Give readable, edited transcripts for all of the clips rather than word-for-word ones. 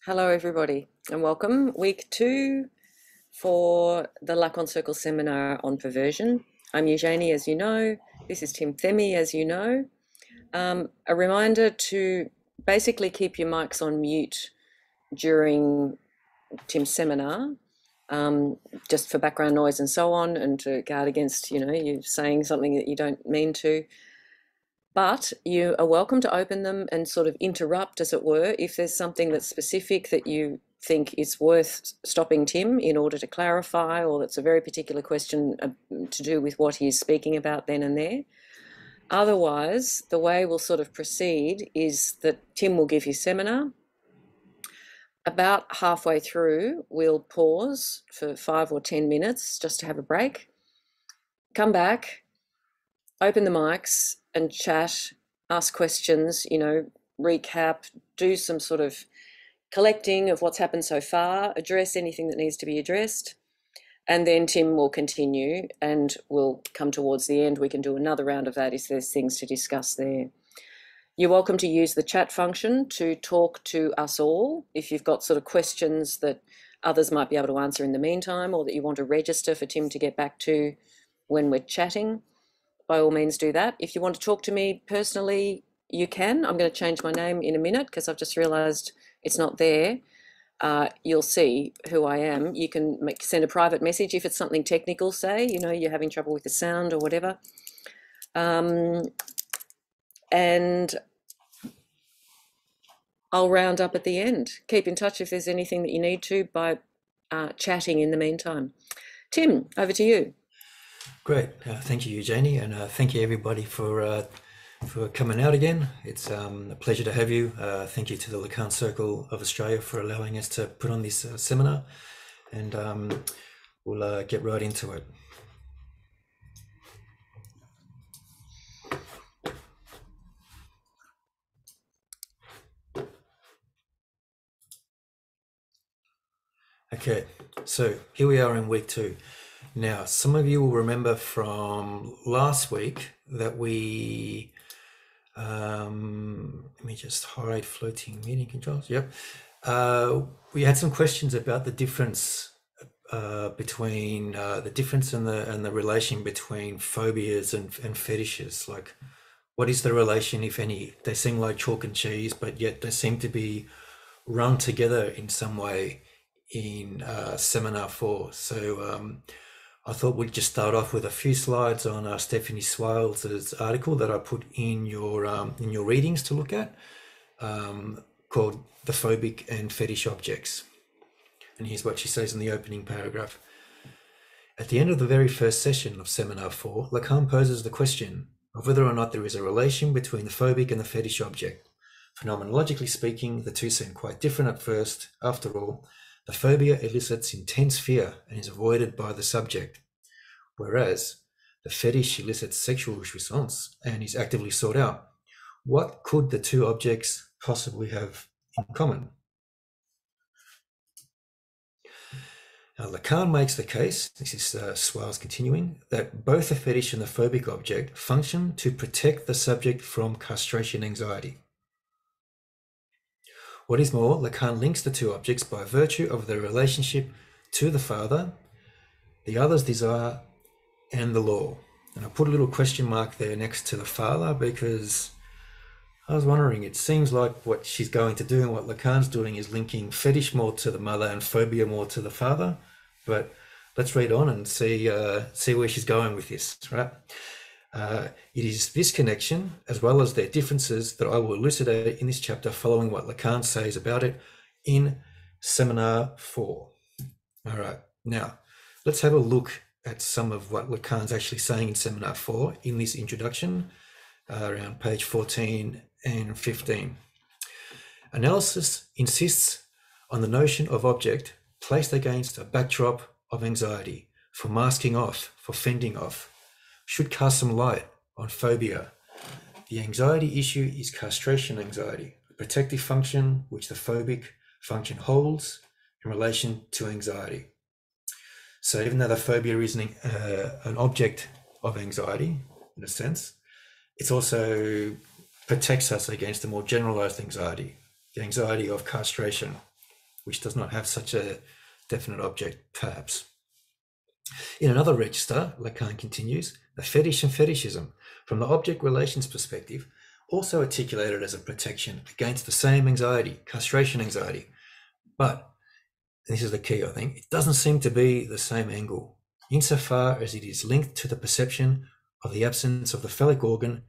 Hello, everybody, and welcome. Week 2 for the Lacan Circle seminar on perversion. I'm Eugenie, as you know. This is Themi, as you know. A reminder to basically keep your mics on mute during Tim's seminar, just for background noise and so on, and to guard against, you saying something that you don't mean to. But you are welcome to open them and sort of interrupt, as it were, if there's something that's specific that you think is worth stopping Tim in order to clarify, or that's a very particular question to do with what he's speaking about then and there. Otherwise, the way we'll sort of proceed is that Tim will give his seminar. About halfway through, we'll pause for 5 or 10 minutes just to have a break. Come back, open the mics and chat, ask questions, recap, do some sort of collecting of what's happened so far, address anything that needs to be addressed, and then Tim will continue and we'll come towards the end. We can do another round of that if there's things to discuss there. You're welcome to use the chat function to talk to us all if you've got sort of questions that others might be able to answer in the meantime, or that you want to register for Tim to get back to when we're chatting. By all means do that. If you want to talk to me personally, you can. I'm going to change my name in a minute because I've just realised it's not there. You'll see who I am. You can send a private message if it's something technical, say, you're having trouble with the sound or whatever. And I'll round up at the end. Keep in touch if there's anything that you need to by chatting in the meantime. Tim, over to you. Great. Thank you, Eugenie, and thank you, everybody, for coming out again. It's a pleasure to have you. Thank you to the Lacan Circle of Australia for allowing us to put on this seminar, and we'll get right into it. Okay, so here we are in week 2. Now, some of you will remember from last week that we, let me just hide floating meeting controls. Yep. We had some questions about the difference between the difference and the relation between phobias and fetishes. Like, what is the relation, if any? They seem like chalk and cheese, but yet they seem to be run together in some way in seminar 4. So I thought we'd just start off with a few slides on Stephanie Swales' article that I put in your readings to look at, called "The Phobic and Fetish Objects." And here's what she says in the opening paragraph. At the end of the very first session of seminar 4, Lacan poses the question of whether or not there is a relation between the phobic and the fetish object. Phenomenologically speaking, the two seem quite different at first. After all, the phobia elicits intense fear and is avoided by the subject, whereas the fetish elicits sexual response and is actively sought out. What could the two objects possibly have in common? Now, Lacan makes the case, this is Swales continuing, that both the fetish and the phobic object function to protect the subject from castration anxiety. What is more, Lacan links the two objects by virtue of their relationship to the father, the other's desire, and the law. And I put a little question mark there next to the father because I was wondering, it seems like what she's going to do and what Lacan's doing is linking fetish more to the mother and phobia more to the father. But let's read on and see where she's going with this, right? It is this connection, as well as their differences, that I will elucidate in this chapter following what Lacan says about it in seminar 4. All right, now let's have a look at some of what Lacan's actually saying in seminar 4 in this introduction, around page 14 and 15. Analysis insists on the notion of object placed against a backdrop of anxiety, for masking off, for fending off, should cast some light on phobia. The anxiety issue is castration anxiety, a protective function which the phobic function holds in relation to anxiety. So even though the phobia is an object of anxiety, in a sense, it also protects us against the more generalized anxiety, the anxiety of castration. which does not have such a definite object, perhaps. In another register, Lacan continues, the fetish and fetishism, from the object relations perspective, also articulated as a protection against the same anxiety, castration anxiety. But, this is the key, I think, it doesn't seem to be the same angle, insofar as it is linked to the perception of the absence of the phallic organ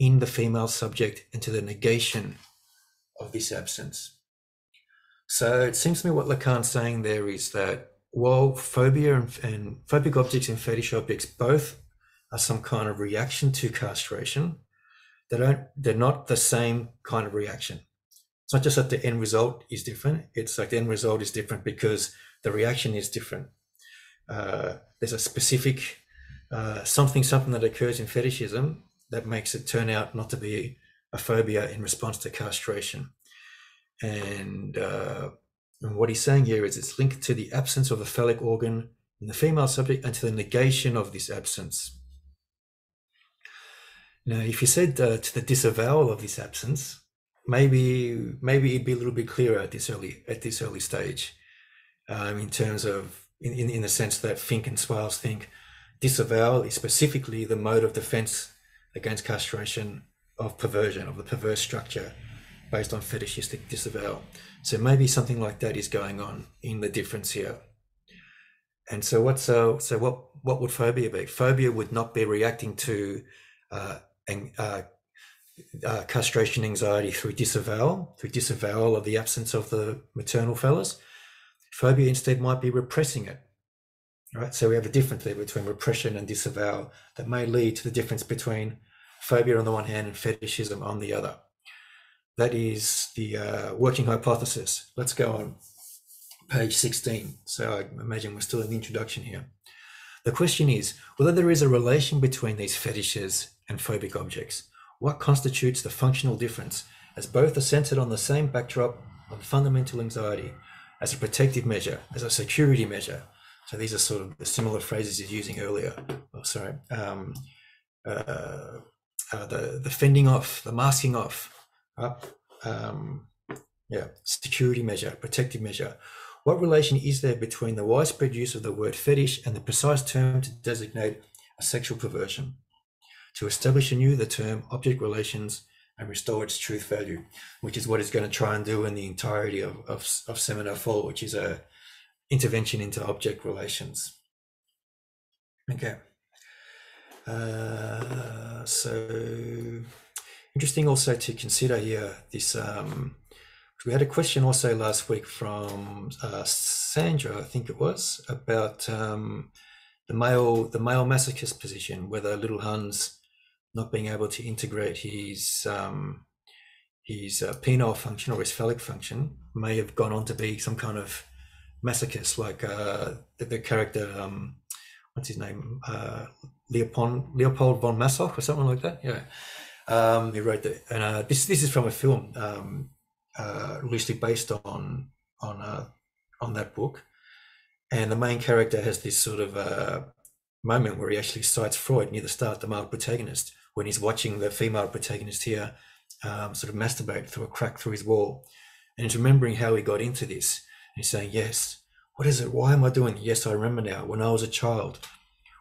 in the female subject and to the negation of this absence. So it seems to me what Lacan's saying there is that while phobia and phobic objects and fetish objects both are some kind of reaction to castration, they're not the same kind of reaction. It's not just that the end result is different. It's like the end result is different because the reaction is different. There's a specific something that occurs in fetishism that makes it turn out not to be a phobia in response to castration. And what he's saying here is it's linked to the absence of the phallic organ in the female subject and to the negation of this absence. Now, if you said to the disavowal of this absence, maybe it'd be a little bit clearer at this early stage, in terms of in the sense that Fink and Swales think disavowal is specifically the mode of defense against castration of perversion, of the perverse structure based on fetishistic disavowal. So maybe something like that is going on in the difference here. And so what would phobia be? Phobia would not be reacting to castration anxiety through disavowal of the absence of the maternal phallus. Phobia instead might be repressing it. Right? So we have a difference there between repression and disavowal that may lead to the difference between phobia on the one hand and fetishism on the other. That is the working hypothesis. Let's go on page 16. So I imagine we're still in the introduction here. The question is whether there is a relation between these fetishes and phobic objects. What constitutes the functional difference, as both are centered on the same backdrop of fundamental anxiety, as a protective measure, as a security measure? So these are sort of the similar phrases he's using earlier. Oh, sorry. The fending off, the masking off, security measure, protective measure. What relation is there between the widespread use of the word fetish and the precise term to designate a sexual perversion? To establish anew the term object relations and restore its truth value, which is what it's going to try and do in the entirety of Seminar 4, which is a intervention into object relations. Okay. So interesting also to consider here this, we had a question also last week from Sandra, I think it was, about the male masochist position, whether little Hans not being able to integrate his penile function or his phallic function may have gone on to be some kind of masochist, like the character, what's his name, Leopold von Massoch or something like that. Yeah, he wrote that, and this is from a film loosely based on that book, and the main character has this sort of moment where he actually cites Freud near the start, the male protagonist, when he's watching the female protagonist here sort of masturbate through a crack through his wall, and he's remembering how he got into this, and he's saying, yes, what is it, why am I doing it? Yes, I remember now, when I was a child.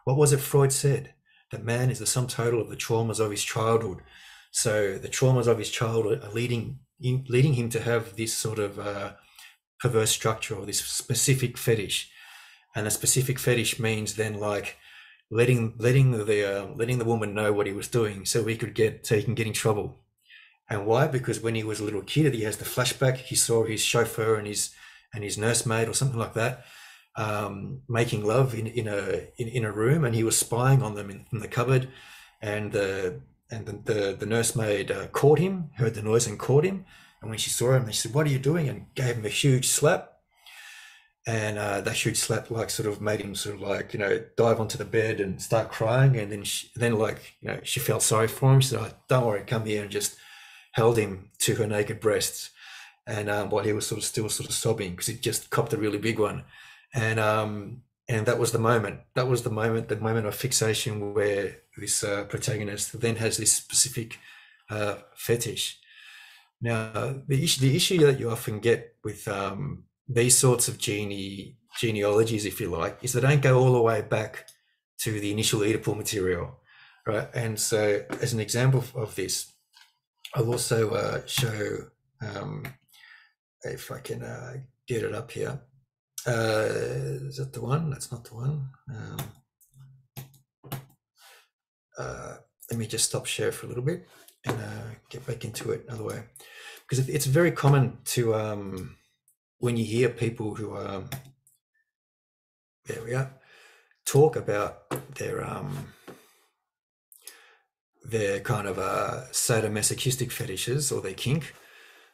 What was it Freud said? That man is the sum total of the traumas of his childhood. So the traumas of his childhood are leading him to have this sort of perverse structure or this specific fetish. And a specific fetish means then like letting the woman know what he was doing so he can get in trouble. And why? Because when he was a little kid, he has the flashback. He saw his chauffeur and his nursemaid or something like that making love in a room, and he was spying on them in the cupboard, and the nursemaid caught him, heard the noise and caught him. And when she saw him, she said, "What are you doing?" and gave him a huge slap. And that huge slap like sort of made him sort of like, dive onto the bed and start crying. And then she felt sorry for him. She said, "Oh, don't worry, come here," and just held him to her naked breasts. And while he was still sobbing because he just copped a really big one. And that was the moment. That was the moment of fixation where this protagonist then has this specific fetish. Now, the issue that you often get with these sorts of genealogies, if you like, is they don't go all the way back to the initial Oedipal material, right? And so, as an example of this, I'll also show, if I can get it up here. Is that the one? That's not the one. Let me just stop share for a little bit and get back into it another way, because it's very common to when you hear people who there we are, talk about their kind of sadomasochistic fetishes or their kink,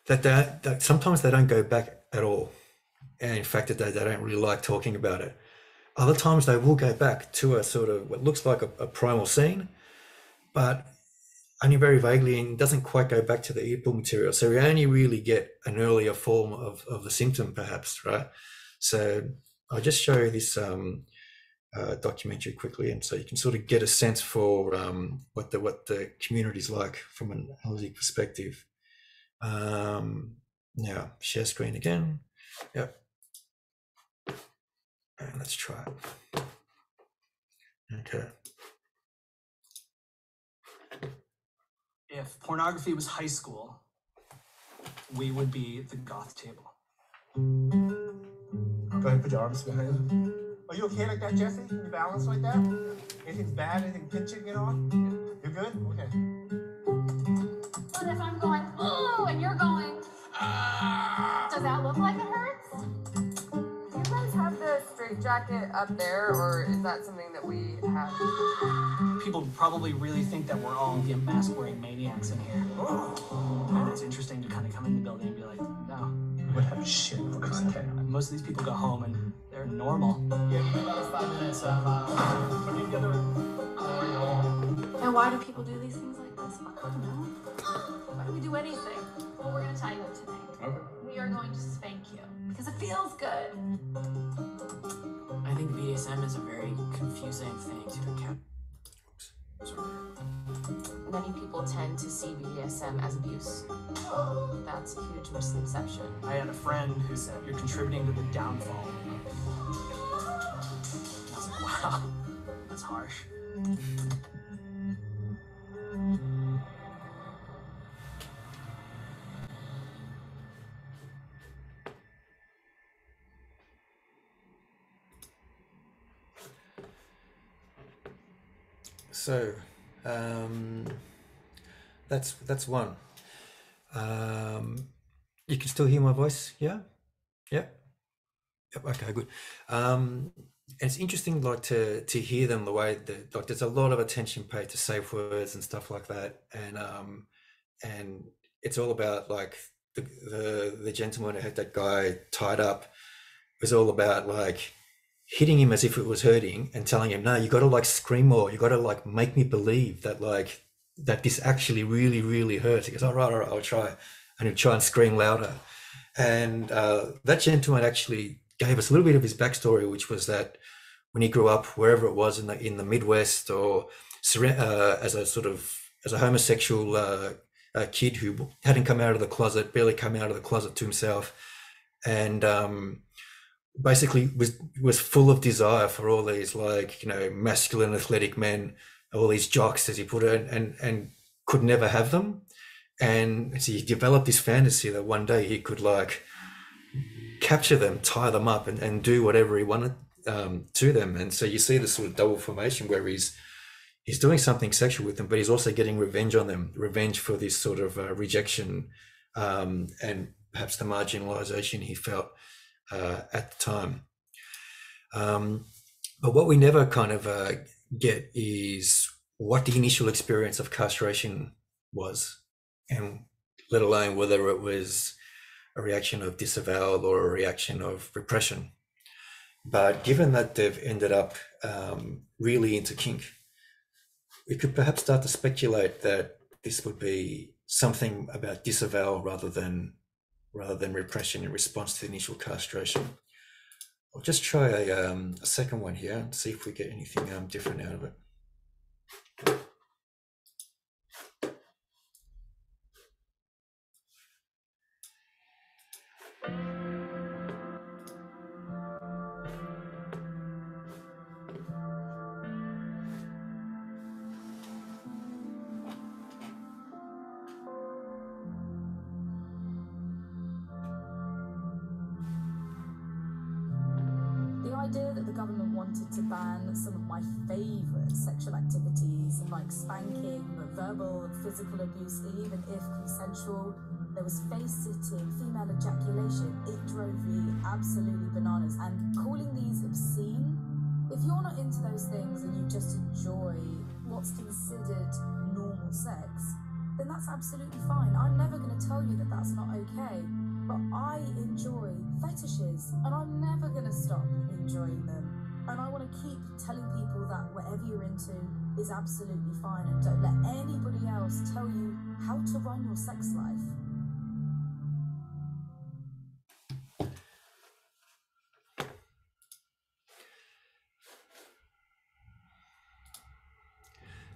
that sometimes they don't go back at all, and in fact that they don't really like talking about it. Other times they will go back to a sort of what looks like a primal scene, but only very vaguely, and doesn't quite go back to the Oedipal material. So we only really get an earlier form of the symptom, perhaps, right? So I'll just show you this documentary quickly, and so you can sort of get a sense for what the community's like from an analytic perspective. Now, share screen again. Yep. And let's try it. Okay. If pornography was high school, we would be the goth table. Go ahead, put your arms behind you. Are you okay like that, Jesse? Can you balance like that? Anything's bad? Anything pinching, you know? You're good? Okay. But if I'm going, oh, and you're going, does that look like it hurts? Do you guys have the straight jacket up there, or is that something that we have? People probably really think that we're all gimp mask wearing maniacs in here. And it's interesting to kind of come in the building and be like, no. What have shit? Okay. Most of these people go home and they're normal. Yeah, give me another 5 minutes of putting together. And why do people do these things like this? I don't know. Why do we do anything? Well, we're going to tell you what to think. Okay. We are going to spank you because it feels good. I think BDS&M is a very confusing thing to account. Many people tend to see BDSM as abuse. That's a huge misconception. I had a friend who said, you're contributing to the downfall. I was like, wow, that's harsh. So that's one. You can still hear my voice, yeah? Yep. Okay, good. And it's interesting, like to hear them the way that, like, there's a lot of attention paid to safe words and stuff like that, and it's all about like the gentleman who had that guy tied up. It was all about like hitting him as if it was hurting and telling him, no, you got to like scream more. You got to like make me believe that like that this actually really, really hurts. He goes, all right, I'll try. And he'd try and scream louder. And that gentleman actually gave us a little bit of his backstory, which was that when he grew up, wherever it was in the Midwest, or as a homosexual kid who hadn't come out of the closet, barely come out of the closet to himself, and basically was full of desire for all these, like, you know, masculine athletic men, all these jocks, as he put it, and could never have them. And so he developed this fantasy that one day he could like capture them, tie them up, and do whatever he wanted to them. And so you see this sort of double formation where he's doing something sexual with them, but he's also getting revenge on them, revenge for this sort of rejection and perhaps the marginalization he felt at the time. But what we never kind of get is what the initial experience of castration was, and let alone whether it was a reaction of disavowal or a reaction of repression. But given that they've ended up really into kink, we could perhaps start to speculate that this would be something about disavowal rather than repression in response to the initial castration. I'll just try a second one here and see if we get anything different out of it. idea that the government wanted to ban some of my favourite sexual activities, like spanking, verbal and physical abuse, even if consensual. There was face-sitting, female ejaculation. It drove me absolutely bananas. And calling these obscene, if you're not into those things and you just enjoy what's considered normal sex, then that's absolutely fine. I'm never going to tell you that that's not okay. But I enjoy fetishes, and I'm never going to stop enjoying them. And I want to keep telling people that whatever you're into is absolutely fine, and don't let anybody else tell you how to run your sex life.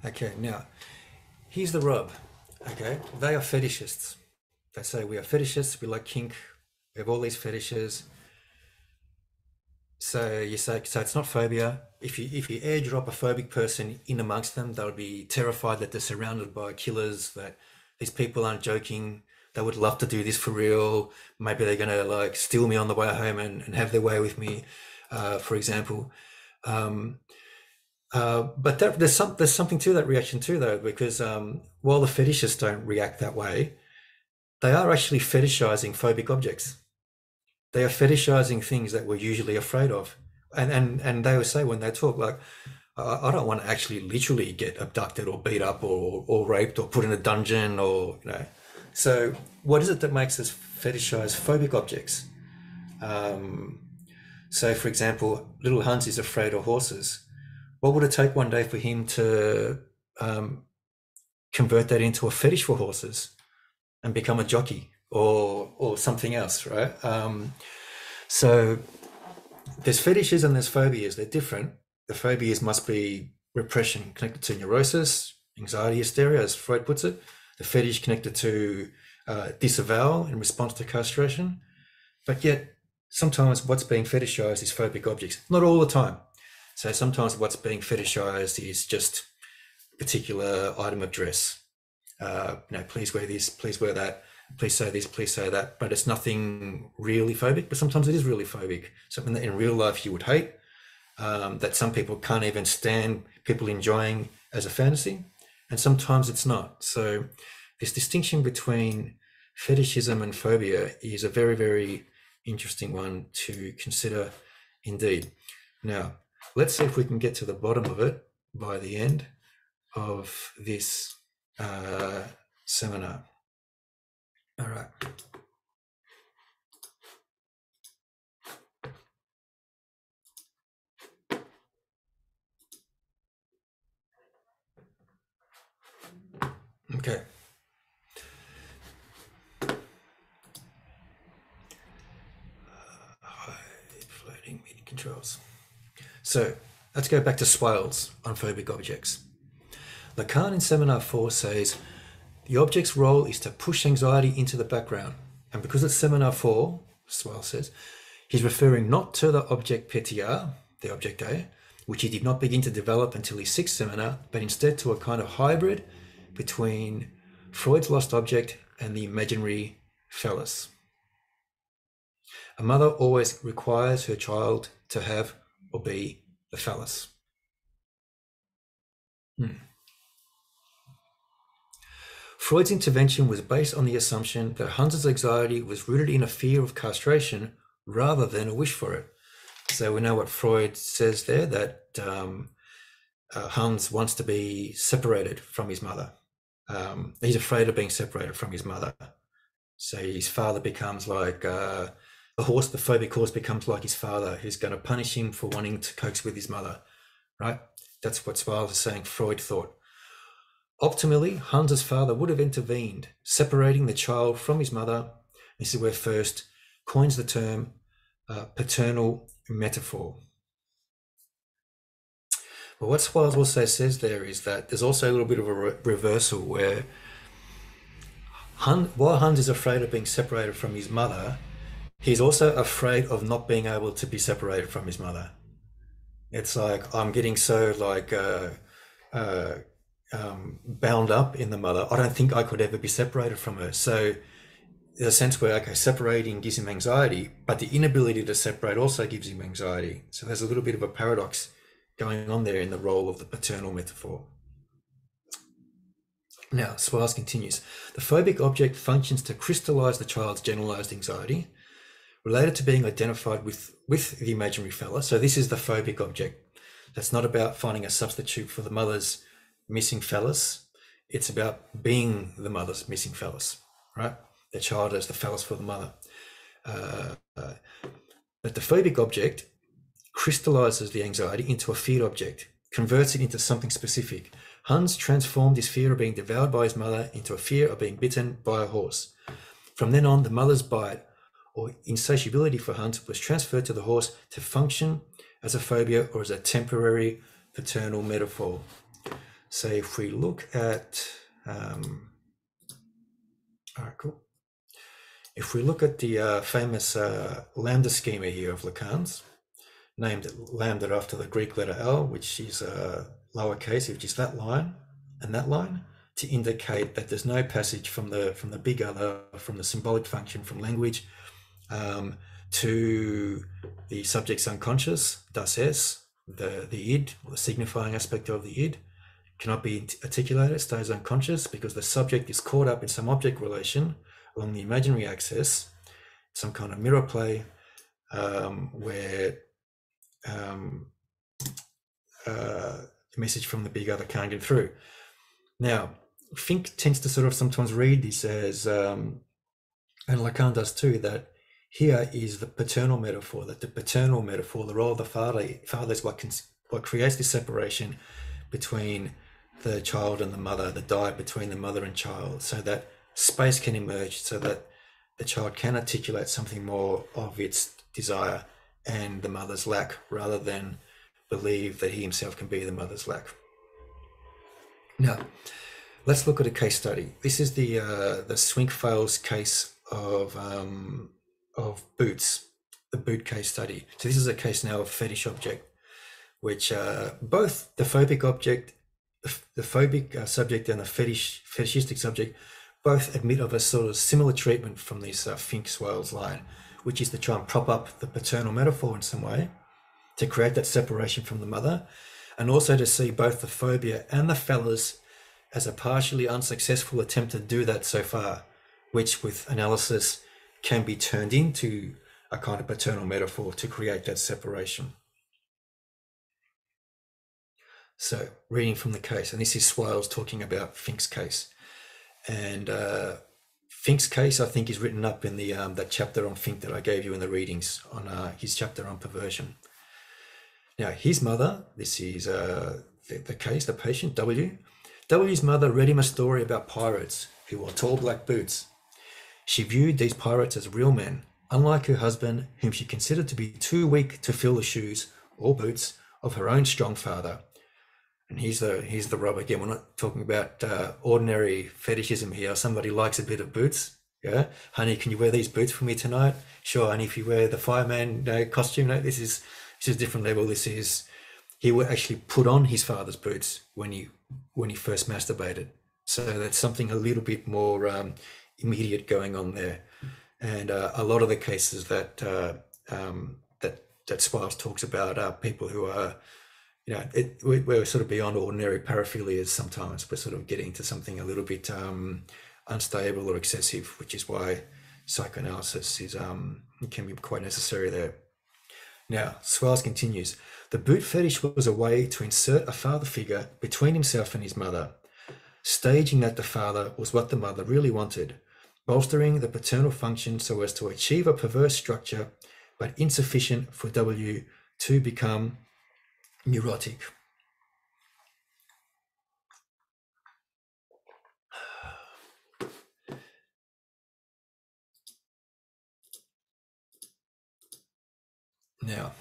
Okay, now, here's the rub, okay? They are fetishists. They say we are fetishists, we like kink, we have all these fetishes. So you say, so it's not phobia. If you airdrop a phobic person in amongst them, they'll be terrified that they're surrounded by killers, that these people aren't joking, they would love to do this for real. Maybe they're gonna like steal me on the way home and have their way with me, for example. But there's something to that reaction too, though, because while the fetishists don't react that way, they are actually fetishizing phobic objects. They are fetishizing things that we're usually afraid of. And they will say when they talk, like, I don't want to actually literally get abducted or beat up or raped or put in a dungeon or, you know. So what is it that makes us fetishize phobic objects? So, for example, little Hans is afraid of horses. What would it take one day for him to convert that into a fetish for horses and become a jockey or something else, right? So there's fetishes and there's phobias. They're different. The phobias must be repression connected to neurosis, anxiety, hysteria, as Freud puts it. The fetish connected to disavowal in response to castration. But yet, sometimes what's being fetishized is phobic objects. Not all the time. So sometimes what's being fetishized is just a particular item of dress. Please wear this, please wear that, please say this, please say that. But it's nothing really phobic, but sometimes it is really phobic. Something that in real life you would hate, that some people can't even stand people enjoying as a fantasy. And sometimes it's not. So this distinction between fetishism and phobia is a very, very interesting one to consider indeed. Now, let's see if we can get to the bottom of it by the end of this seminar. All right. Okay. Floating media controls. So let's go back to Swales on phobic objects. Lacan in Seminar 4 says, the object's role is to push anxiety into the background. And because it's Seminar 4, Swales says, he's referring not to the object pétillard, the object A, which he did not begin to develop until his 6th seminar, but instead to a kind of hybrid between Freud's lost object and the imaginary phallus. A mother always requires her child to have or be the phallus. Freud's intervention was based on the assumption that Hans's anxiety was rooted in a fear of castration rather than a wish for it. So we know what Freud says there, that Hans wants to be separated from his mother. He's afraid of being separated from his mother. So his father becomes like the phobic horse becomes like his father, who's going to punish him for wanting to coax with his mother, right? That's what Swales is saying Freud thought. Optimally, Hans's father would have intervened, separating the child from his mother. This is where First coins the term paternal metaphor. But what Swales also says there is that there's also a little bit of a reversal where while Hans is afraid of being separated from his mother, he's also afraid of not being able to be separated from his mother. It's like, I'm getting so like bound up in the mother, I don't think I could ever be separated from her. So there's a sense where, okay, separating gives him anxiety, but the inability to separate also gives him anxiety. So there's a little bit of a paradox going on there in the role of the paternal metaphor. Now, Swires continues. The phobic object functions to crystallize the child's generalized anxiety related to being identified with the imaginary fella. So this is the phobic object. That's not about finding a substitute for the mother's missing phallus. It's about being the mother's missing phallus, right? The child as the phallus for the mother. But the phobic object crystallizes the anxiety into a feared object, converts it into something specific. Hans transformed his fear of being devoured by his mother into a fear of being bitten by a horse. From then on, the mother's bite or insatiability for Hans was transferred to the horse to function as a phobia or as a temporary paternal metaphor. So if we look at, all right, cool. If we look at the famous lambda schema here of Lacan's, named lambda after the Greek letter L, which is lowercase, which is that line and that line, to indicate that there's no passage from the big other, from the symbolic function, from language, to the subject's unconscious, das es, the id, or the signifying aspect of the id, cannot be articulated, stays unconscious because the subject is caught up in some object relation along the imaginary axis, some kind of mirror play, where the message from the big other can't get through. Now, Fink tends to sort of sometimes read this as, and Lacan does too, that here is the paternal metaphor, that the paternal metaphor, the role of the father is what creates this separation between the child and the mother, the divide between the mother and child, so that space can emerge, so that the child can articulate something more of its desire and the mother's lack, rather than believe that he himself can be the mother's lack. Now, let's look at a case study. This is the Swink-Fales case of boots, the boot case study. So this is a case now of fetish object, which both the phobic object, the phobic subject and the fetishistic subject both admit of a sort of similar treatment from this Fink-Swales line, which is to try and prop up the paternal metaphor in some way, to create that separation from the mother, and also to see both the phobia and the phallus as a partially unsuccessful attempt to do that so far, which with analysis can be turned into a kind of paternal metaphor to create that separation. So reading from the case, and this is Swales talking about Fink's case. And Fink's case, I think, is written up in the that chapter on Fink that I gave you in the readings, on his chapter on perversion. Now, his mother, this is the case, the patient, W. W's mother read him a story about pirates who wore tall black boots. She viewed these pirates as real men, unlike her husband, whom she considered to be too weak to fill the shoes or boots of her own strong father. And here's the rub again. We're not talking about ordinary fetishism here. Somebody likes a bit of boots. Yeah, honey, can you wear these boots for me tonight? Sure. And if you wear the fireman costume, no, this is a different level. This is, he would actually put on his father's boots when he first masturbated. So that's something a little bit more immediate going on there. And a lot of the cases that Swales talks about are people who are, we're sort of beyond ordinary paraphilias sometimes. We're sort of getting to something a little bit unstable or excessive, which is why psychoanalysis is can be quite necessary there. Now, Swales continues, the boot fetish was a way to insert a father figure between himself and his mother, staging that the father was what the mother really wanted, bolstering the paternal function so as to achieve a perverse structure, but insufficient for W to become neurotic. Now,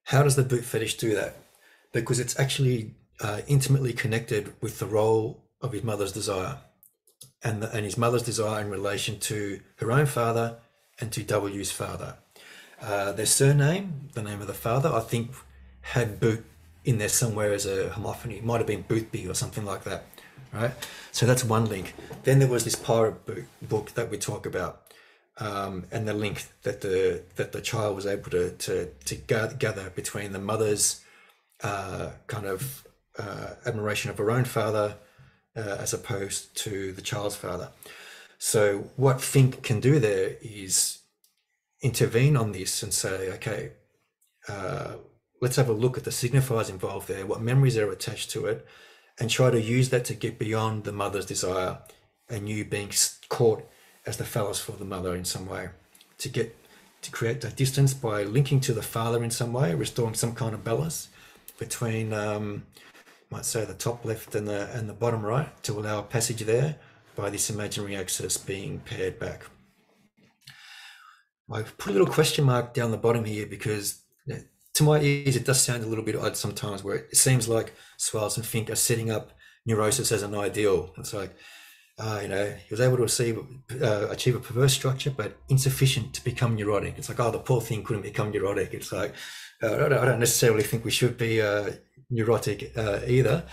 how does the boot fetish do that? Because it's actually intimately connected with the role of his mother's desire and his mother's desire in relation to her own father and to W's father. Their surname, the name of the father, I think had boot in there somewhere as a homophony. It might have been Boothby or something like that. right? So that's one link. Then there was this pirate book that we talk about, and the link that the child was able to gather between the mother's kind of admiration of her own father as opposed to the child's father. So what Fink can do there is intervene on this and say, okay, let's have a look at the signifiers involved there, what memories are attached to it, and try to use that to get beyond the mother's desire and you being caught as the phallus for the mother in some way, to create that distance by linking to the father in some way, restoring some kind of balance between, might say, the top left and the bottom right, to allow a passage there by this imaginary axis being paired back. I put a little question mark down the bottom here because to my ears it does sound a little bit odd sometimes, where it seems like Swales and Fink are setting up neurosis as an ideal. It's like, he was able to achieve a perverse structure, but insufficient to become neurotic. It's like, the poor thing couldn't become neurotic. It's like, I don't necessarily think we should be neurotic either.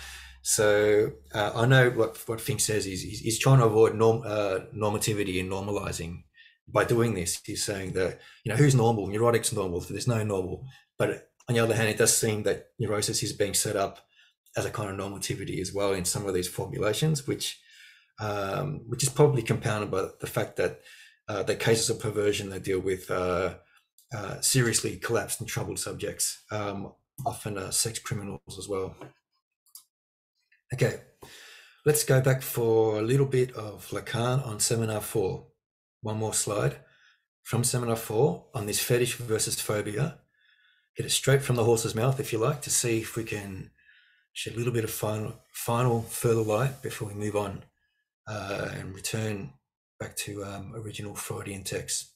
So I know what Fink says is he's trying to avoid normativity and normalizing. By doing this, he's saying that, who's normal? Neurotic's normal. There's no normal. But on the other hand, it does seem that neurosis is being set up as a kind of normativity as well in some of these formulations, which is probably compounded by the fact that the cases of perversion they deal with seriously collapsed and troubled subjects, often sex criminals as well. Okay, let's go back for a little bit of Lacan on Seminar 4. One more slide from Seminar 4 on this fetish versus phobia. Get it straight from the horse's mouth, if you like, to see if we can shed a little bit of final further light before we move on and return back to original Freudian texts.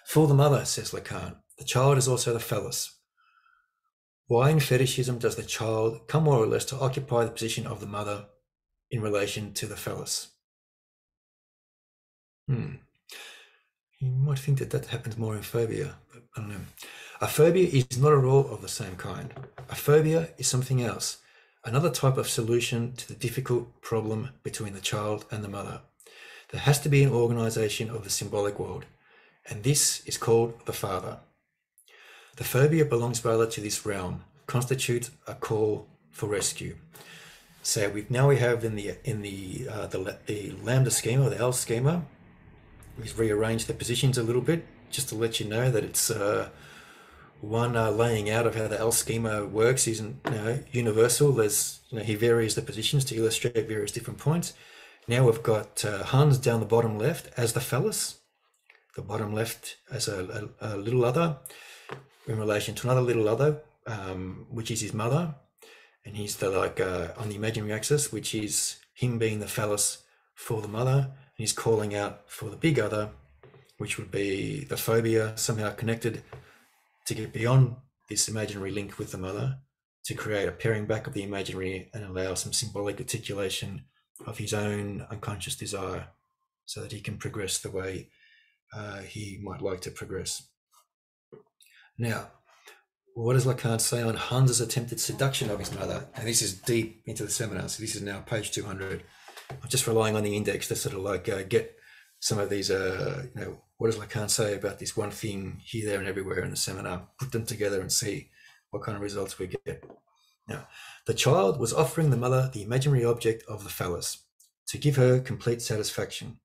For the mother, says Lacan, the child is also the phallus. Why in fetishism does the child come more or less to occupy the position of the mother in relation to the phallus? You might think that happens more in phobia, but I don't know. A phobia is not at all of the same kind. A phobia is something else, another type of solution to the difficult problem between the child and the mother. There has to be an organization of the symbolic world, and this is called the father. The phobia belongs rather to this realm, constitutes a call for rescue. So we have in the lambda schema, the L schema, we've rearranged the positions a little bit just to let you know that it's one laying out of how the L schema works isn't universal. There's he varies the positions to illustrate various different points. Now we've got Hans down the bottom left as the phallus, the bottom left as a little other in relation to another little other, which is his mother, and he's on the imaginary axis, which is him being the phallus for the mother, and he's calling out for the big other, which would be the phobia, somehow connected to get beyond this imaginary link with the mother, to create a pairing back of the imaginary and allow some symbolic articulation of his own unconscious desire so that he can progress the way he might like to progress. Now, what does Lacan say on Hans's attempted seduction of his mother? And this is deep into the seminar, so this is now page 200. I'm just relying on the index to sort of get some of these, what does Lacan say about this one thing here, there, and everywhere in the seminar, put them together and see what kind of results we get. Now, the child was offering the mother the imaginary object of the phallus to give her complete satisfaction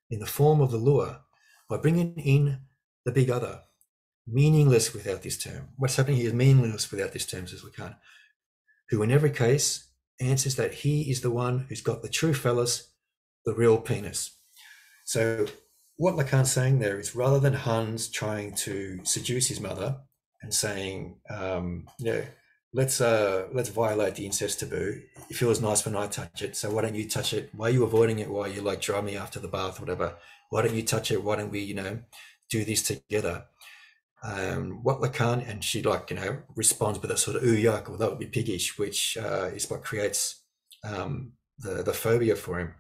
in the form of the lure by bringing in the big other, meaningless without this term. What's happening here is meaningless without this term, says Lacan, who in every case answers that he is the one who's got the true phallus, the real penis. So what Lacan's saying there is, rather than Hans trying to seduce his mother and saying, let's violate the incest taboo. It feels nice when I touch it, so why don't you touch it? Why are you avoiding it? Why are you dry me after the bath, whatever? Why don't you touch it? Why don't we, do this together? What Lacan, and she responds with a sort of ooh yuck, or that would be piggish, which is what creates the phobia for him.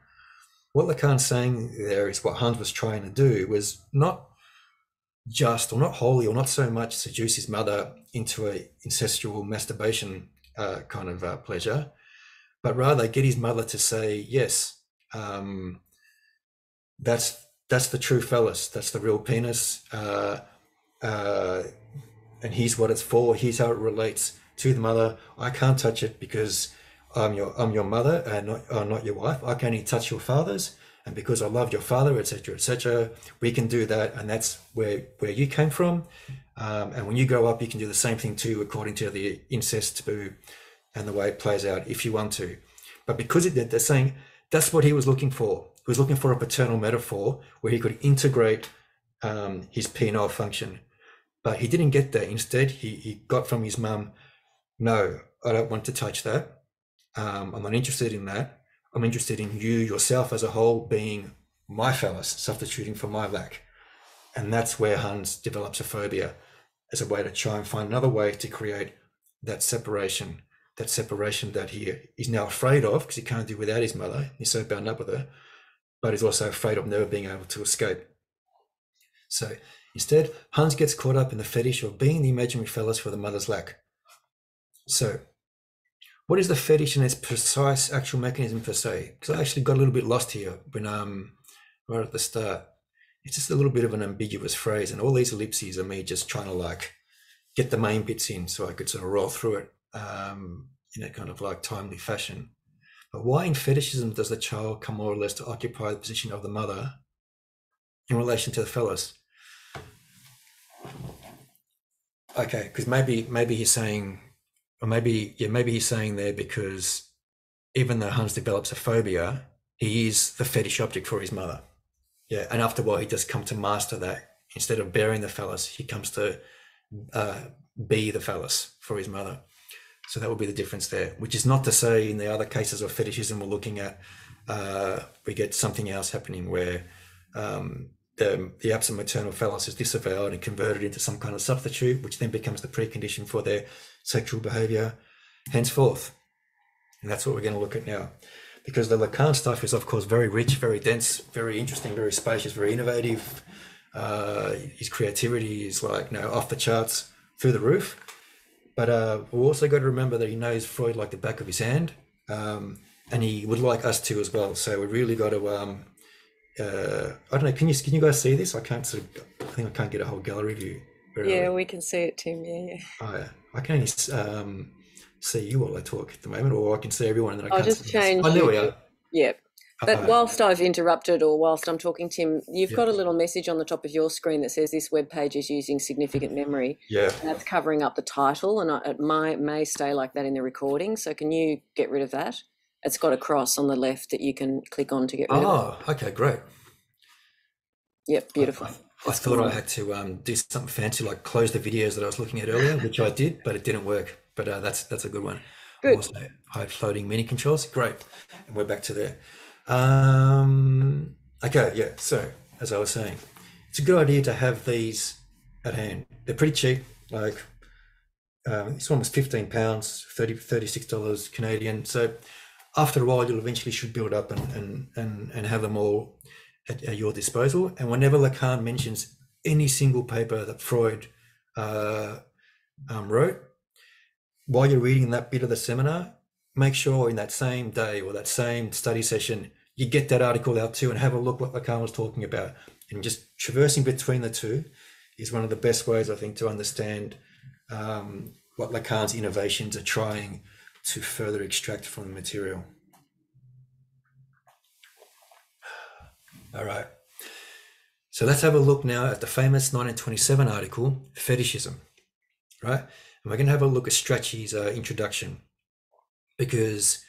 What Lacan's saying there is what Hans was trying to do was not just, or not wholly, or not so much seduce his mother into a incestual masturbation kind of pleasure, but rather get his mother to say, yes, that's the true phallus, that's the real penis, and here's what it's for, here's how it relates to the mother. I can't touch it because I'm your mother and not your wife. I can only touch your father's, and because I love your father, etc., we can do that, and that's where you came from. And when you grow up, you can do the same thing too, according to the incest taboo and the way it plays out, if you want to. But because they're saying that's what he was looking for. He was looking for a paternal metaphor where he could integrate his penile function. But he didn't get that. Instead, he got from his mum, no, I don't want to touch that. I'm not interested in that. I'm interested in you, yourself as a whole, being my phallus, substituting for my lack. And that's where Hans develops a phobia, as a way to try and find another way to create that separation that he is now afraid of, because he can't do without his mother. He's so bound up with her, but he's also afraid of never being able to escape. So instead, Hans gets caught up in the fetish of being the imaginary phallus for the mother's lack. So what is the fetish and its precise actual mechanism per se? Because I actually got a little bit lost here when right at the start. It's just a little bit of an ambiguous phrase, and all these ellipses are me just trying to like get the main bits in so I could sort of roll through it in a kind of like timely fashion. But why in fetishism does the child come more or less to occupy the position of the mother in relation to the phallus? Okay, because maybe he's saying, or maybe he's saying there because even though Hans develops a phobia, he is the fetish object for his mother. Yeah, and after a while, he does come to master that. Instead of bearing the phallus, he comes to be the phallus for his mother. So that would be the difference there, which is not to say in the other cases of fetishism we're looking at, we get something else happening where the absent maternal phallus is disavowed and converted into some kind of substitute, which then becomes the precondition for their sexual behavior henceforth. And that's what we're going to look at now. Because the Lacan stuff is, of course, very rich, very dense, very interesting, very spacious, very innovative. His creativity is like, off the charts, through the roof. But we've also got to remember that he knows Freud like the back of his hand, and he would like us to as well. So we really got to, I don't know, can you guys see this? I think I can't get a whole gallery view. Yeah, we can see it, Tim. Yeah. Oh, yeah. I can only see you while I talk at the moment, or I can see everyone and then I can't just see change. Oh, there we are. Yeah. But whilst I've interrupted or whilst I'm talking, Tim, you've got a little message on the top of your screen that says this web page is using significant memory. Yeah. And that's covering up the title, and it may stay like that in the recording. So can you get rid of that? It's got a cross on the left that you can click on to get rid of it. Oh, okay, great. Yep, beautiful. I thought I had to do something fancy like close the videos that I was looking at earlier, which I did, but it didn't work. But that's a good one. Good. Also, hide floating mini controls. Great. And we're back to there. Okay, yeah. So as I was saying, it's a good idea to have these at hand. They're pretty cheap. Like this one was £15, $36 Canadian. So after a while, you'll eventually should build up and have them all at your disposal. And whenever Lacan mentions any single paper that Freud wrote, while you're reading that bit of the seminar, make sure in that same day or that same study session, you get that article out too and have a look what Lacan was talking about. And just traversing between the two is one of the best ways, I think, to understand what Lacan's innovations are trying to further extract from the material. All right. So let's have a look now at the famous 1927 article, Fetishism, right? And we're going to have a look at Strachey's introduction, because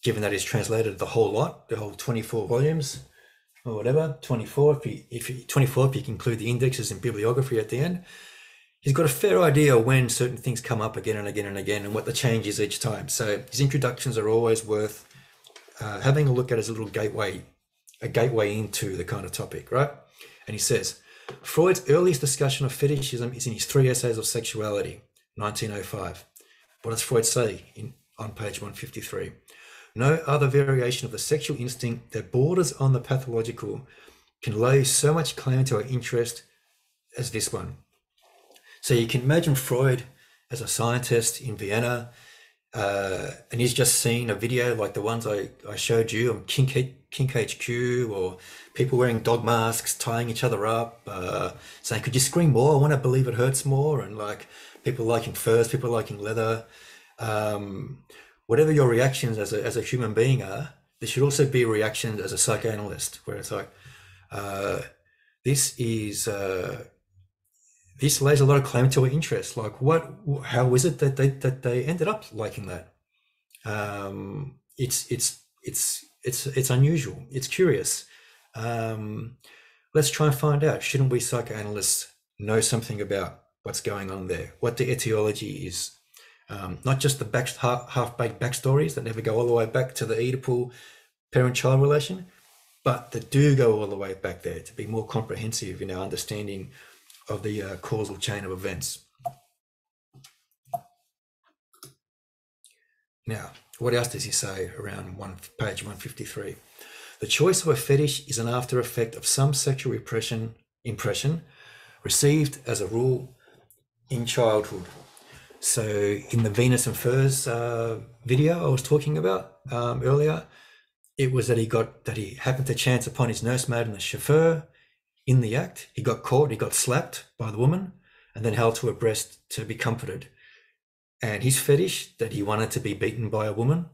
given that he's translated the whole lot, the whole 24 volumes or whatever, 24 if you can include the indexes and bibliography at the end, he's got a fair idea when certain things come up again and again and again and what the change is each time. So his introductions are always worth having a look at as a little gateway into the kind of topic, right? And he says, Freud's earliest discussion of fetishism is in his 3 essays of sexuality, 1905. What does Freud say on page 153? No other variation of the sexual instinct that borders on the pathological can lay so much claim to our interest as this one. So you can imagine Freud as a scientist in Vienna, and he's just seen a video like the ones I showed you on Kink HQ, or people wearing dog masks, tying each other up, saying, could you scream more? I want to believe it hurts more. And like people liking furs, people liking leather. Whatever your reactions as a human being are, there should also be reactions as a psychoanalyst, where it's like, this lays a lot of claim to our interest. Like, how is it that they ended up liking that? It's unusual. It's curious. Let's try and find out. Shouldn't we psychoanalysts know something about what's going on there? What the etiology is? Not just the half-baked backstories that never go all the way back to the Oedipal parent-child relation, but that do go all the way back there, to be more comprehensive in our understanding of the causal chain of events. Now, what else does he say around page 153? The choice of a fetish is an after effect of some sexual impression received as a rule in childhood. So in the Venus and Furs video I was talking about earlier, it was that he happened to chance upon his nursemaid and the chauffeur in the act. He got caught, he got slapped by the woman and then held to her breast to be comforted. And his fetish, that he wanted to be beaten by a woman,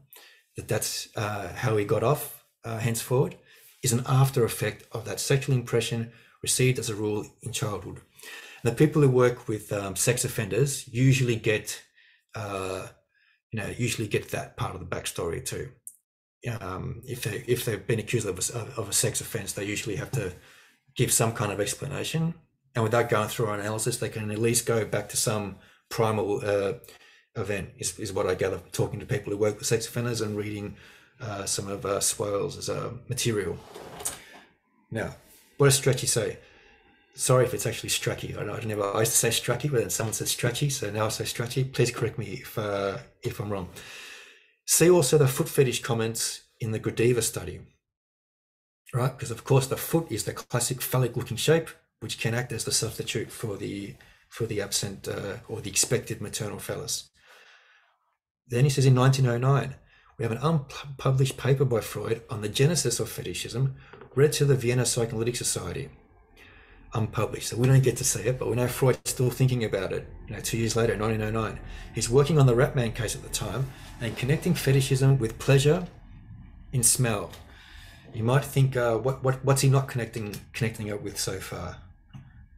that's how he got off henceforward, is an after effect of that sexual impression received as a rule in childhood. And the people who work with sex offenders usually get that part of the backstory too. If they've been accused of a sex offense, they usually have to give some kind of explanation, and without going through an analysis, they can at least go back to some primal event. Is what I gather talking to people who work with sex offenders and reading some of Swales' material. Now, what does Stretchy say? Sorry if it's actually Stracky. I used to say Stracky, but then someone said Stretchy, so now I say Stretchy. Please correct me if I'm wrong. See also the foot fetish comments in the Gradiva study, right? Because of course the foot is the classic phallic-looking shape, which can act as the substitute for the absent or the expected maternal phallus. Then he says in 1909, we have an unpublished paper by Freud on the genesis of fetishism, read to the Vienna Psychoanalytic Society. Unpublished, so we don't get to see it, but we know Freud's still thinking about it. 2 years later, 1909, he's working on the Ratman case at the time and connecting fetishism with pleasure in smell. You might think, what's he not connecting it with so far?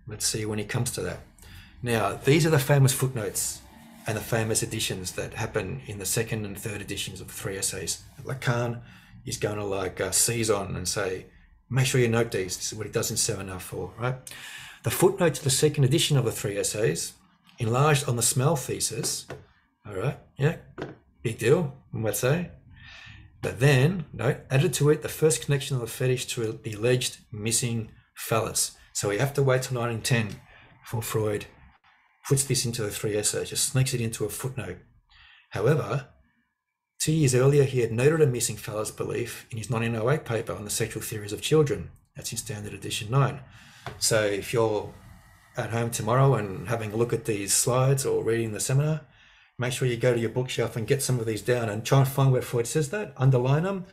Let's see when he comes to that. Now, these are the famous footnotes and the famous editions that happen in the second and third editions of the three essays. Lacan is going to seize on and say, make sure you note these. This is what he does in Seminar 4, right? The footnote to the second edition of the three essays, enlarged on the smell thesis, all right, yeah, big deal, we might say. But then, added to it the first connection of the fetish to the alleged missing phallus. So we have to wait till 1910 before Freud puts this into the three essays, just sneaks it into a footnote. However, 2 years earlier, he had noted a missing phallus belief in his 1908 paper on the sexual theories of children. That's in Standard Edition 9. So if you're at home tomorrow and having a look at these slides or reading the seminar, make sure you go to your bookshelf and get some of these down and try and find where Freud says that, underline them,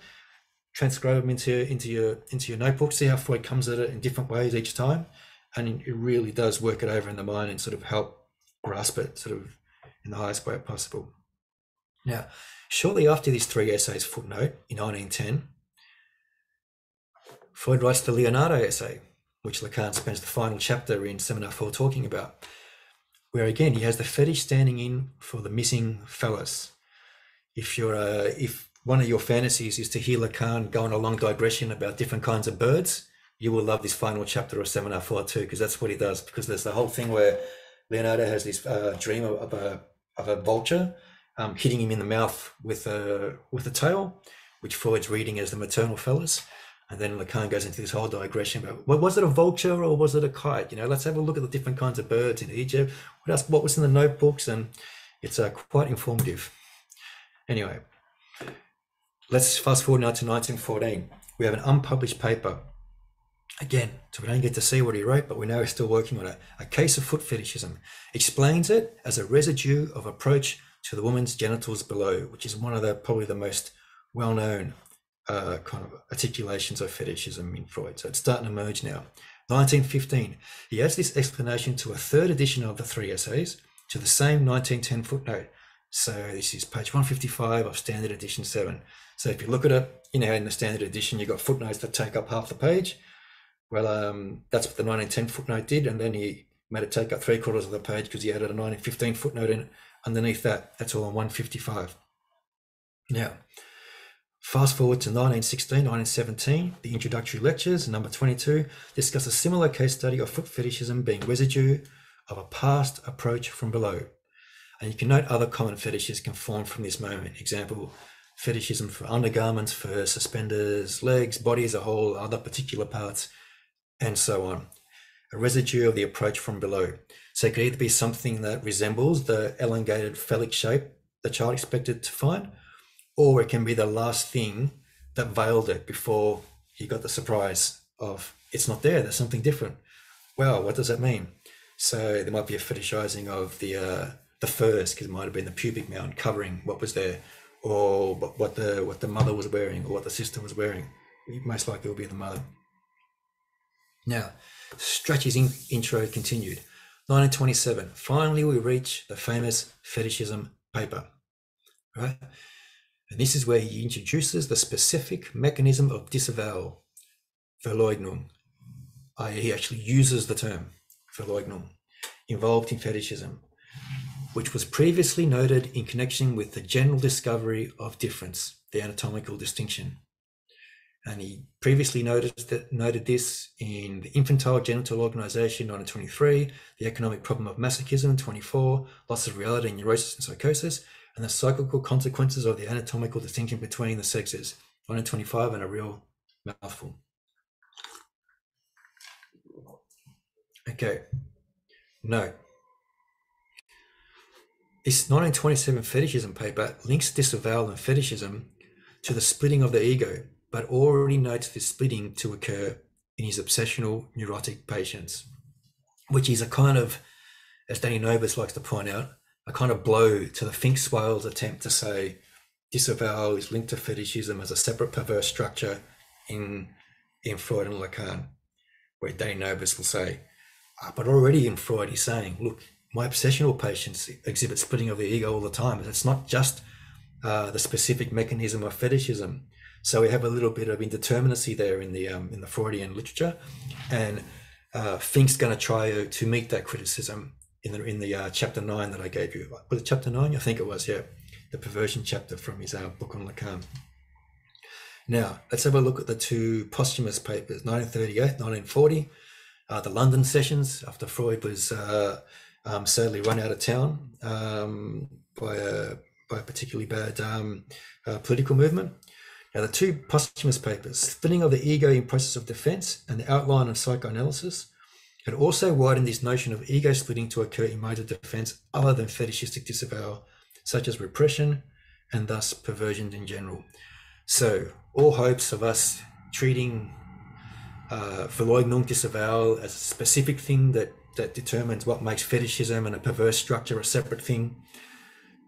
transcribe them into your notebook, see how Freud comes at it in different ways each time. And it really does work it over in the mind and sort of help grasp it sort of in the highest way possible. Now, shortly after these three essays footnote in 1910, Freud writes the Leonardo essay, which Lacan spends the final chapter in Seminar 4 talking about, where again he has the fetish standing in for the missing phallus. If one of your fantasies is to hear Lacan go on a long digression about different kinds of birds, you will love this final chapter of Seminar 4 too, because that's what he does. Because there's the whole thing where Leonardo has this dream of a vulture hitting him in the mouth with a tail, which Freud's reading as the maternal phallus. And then Lacan goes into this whole digression about, was it a vulture or was it a kite? Let's have a look at the different kinds of birds in Egypt. What was in the notebooks? And it's quite informative. Anyway, let's fast forward now to 1914. We have an unpublished paper. Again, so we don't get to see what he wrote, but we know he's still working on it. A Case of Foot Fetishism. Explains it as a residue of approach to the woman's genitals below, which is one of the probably the most well-known kind of articulations of fetishism in Freud. So it's starting to emerge now. 1915, he adds this explanation to a third edition of the 3 essays to the same 1910 footnote. So this is page 155 of Standard Edition 7. So if you look at it, you know, in the Standard Edition, you've got footnotes that take up half the page. Well, that's what the 1910 footnote did, and then he made it take up 3/4 of the page because he added a 1915 footnote in underneath that. That's all on 155. Now, fast forward to 1916, 1917, the introductory lectures, number 22, discuss a similar case study of foot fetishism being residue of a past approach from below. And you can note other common fetishes can form from this moment. Example, fetishism for undergarments, for suspenders, legs, body as a whole, other particular parts, and so on. A residue of the approach from below. So it could either be something that resembles the elongated phallic shape the child expected to find, or it can be the last thing that veiled it before he got the surprise of, it's not there, there's something different. Well, what does that mean? So there might be a fetishizing of the furs, because it might have been the pubic mound covering what was there, or what the mother was wearing, or what the sister was wearing. Most likely it will be the mother. Now, Strachey's intro continued. 1927, finally we reach the famous fetishism paper, right? And this is where he introduces the specific mechanism of disavowal, Verleugnung. He actually uses the term Verleugnung, involved in fetishism, which was previously noted in connection with the general discovery of difference, the anatomical distinction. And he previously noted this in the infantile genital organization, 1923, the economic problem of masochism, 24, loss of reality, neurosis and psychosis, and the psychical consequences of the anatomical distinction between the sexes, 1925, and a real mouthful. Okay, no. This 1927 fetishism paper links disavowal and fetishism to the splitting of the ego, but already notes this splitting to occur in his obsessional neurotic patients, which is a kind of, as Danny Novus likes to point out, a kind of blow to the Finkswale's attempt to say disavowal is linked to fetishism as a separate perverse structure in Freud and Lacan, where Danny Novus will say, but already in Freud he's saying, look, my obsessional patients exhibit splitting of the ego all the time. It's not just the specific mechanism of fetishism. So we have a little bit of indeterminacy there in the Freudian literature, and Fink's going to try to meet that criticism in the chapter 9 that I gave you. Was it chapter 9? I think it was, yeah, the perversion chapter from his book on Lacan. Now let's have a look at the two posthumous papers, 1938, 1940, the London sessions after Freud was sadly run out of town by a particularly bad political movement. Now, the two posthumous papers, Splitting of the Ego in Process of Defense and the Outline of Psychoanalysis, had also widened this notion of ego splitting to occur in modes of defense other than fetishistic disavowal, such as repression and thus perversion in general. So all hopes of us treating Verleugnung disavowal as a specific thing that determines what makes fetishism and a perverse structure a separate thing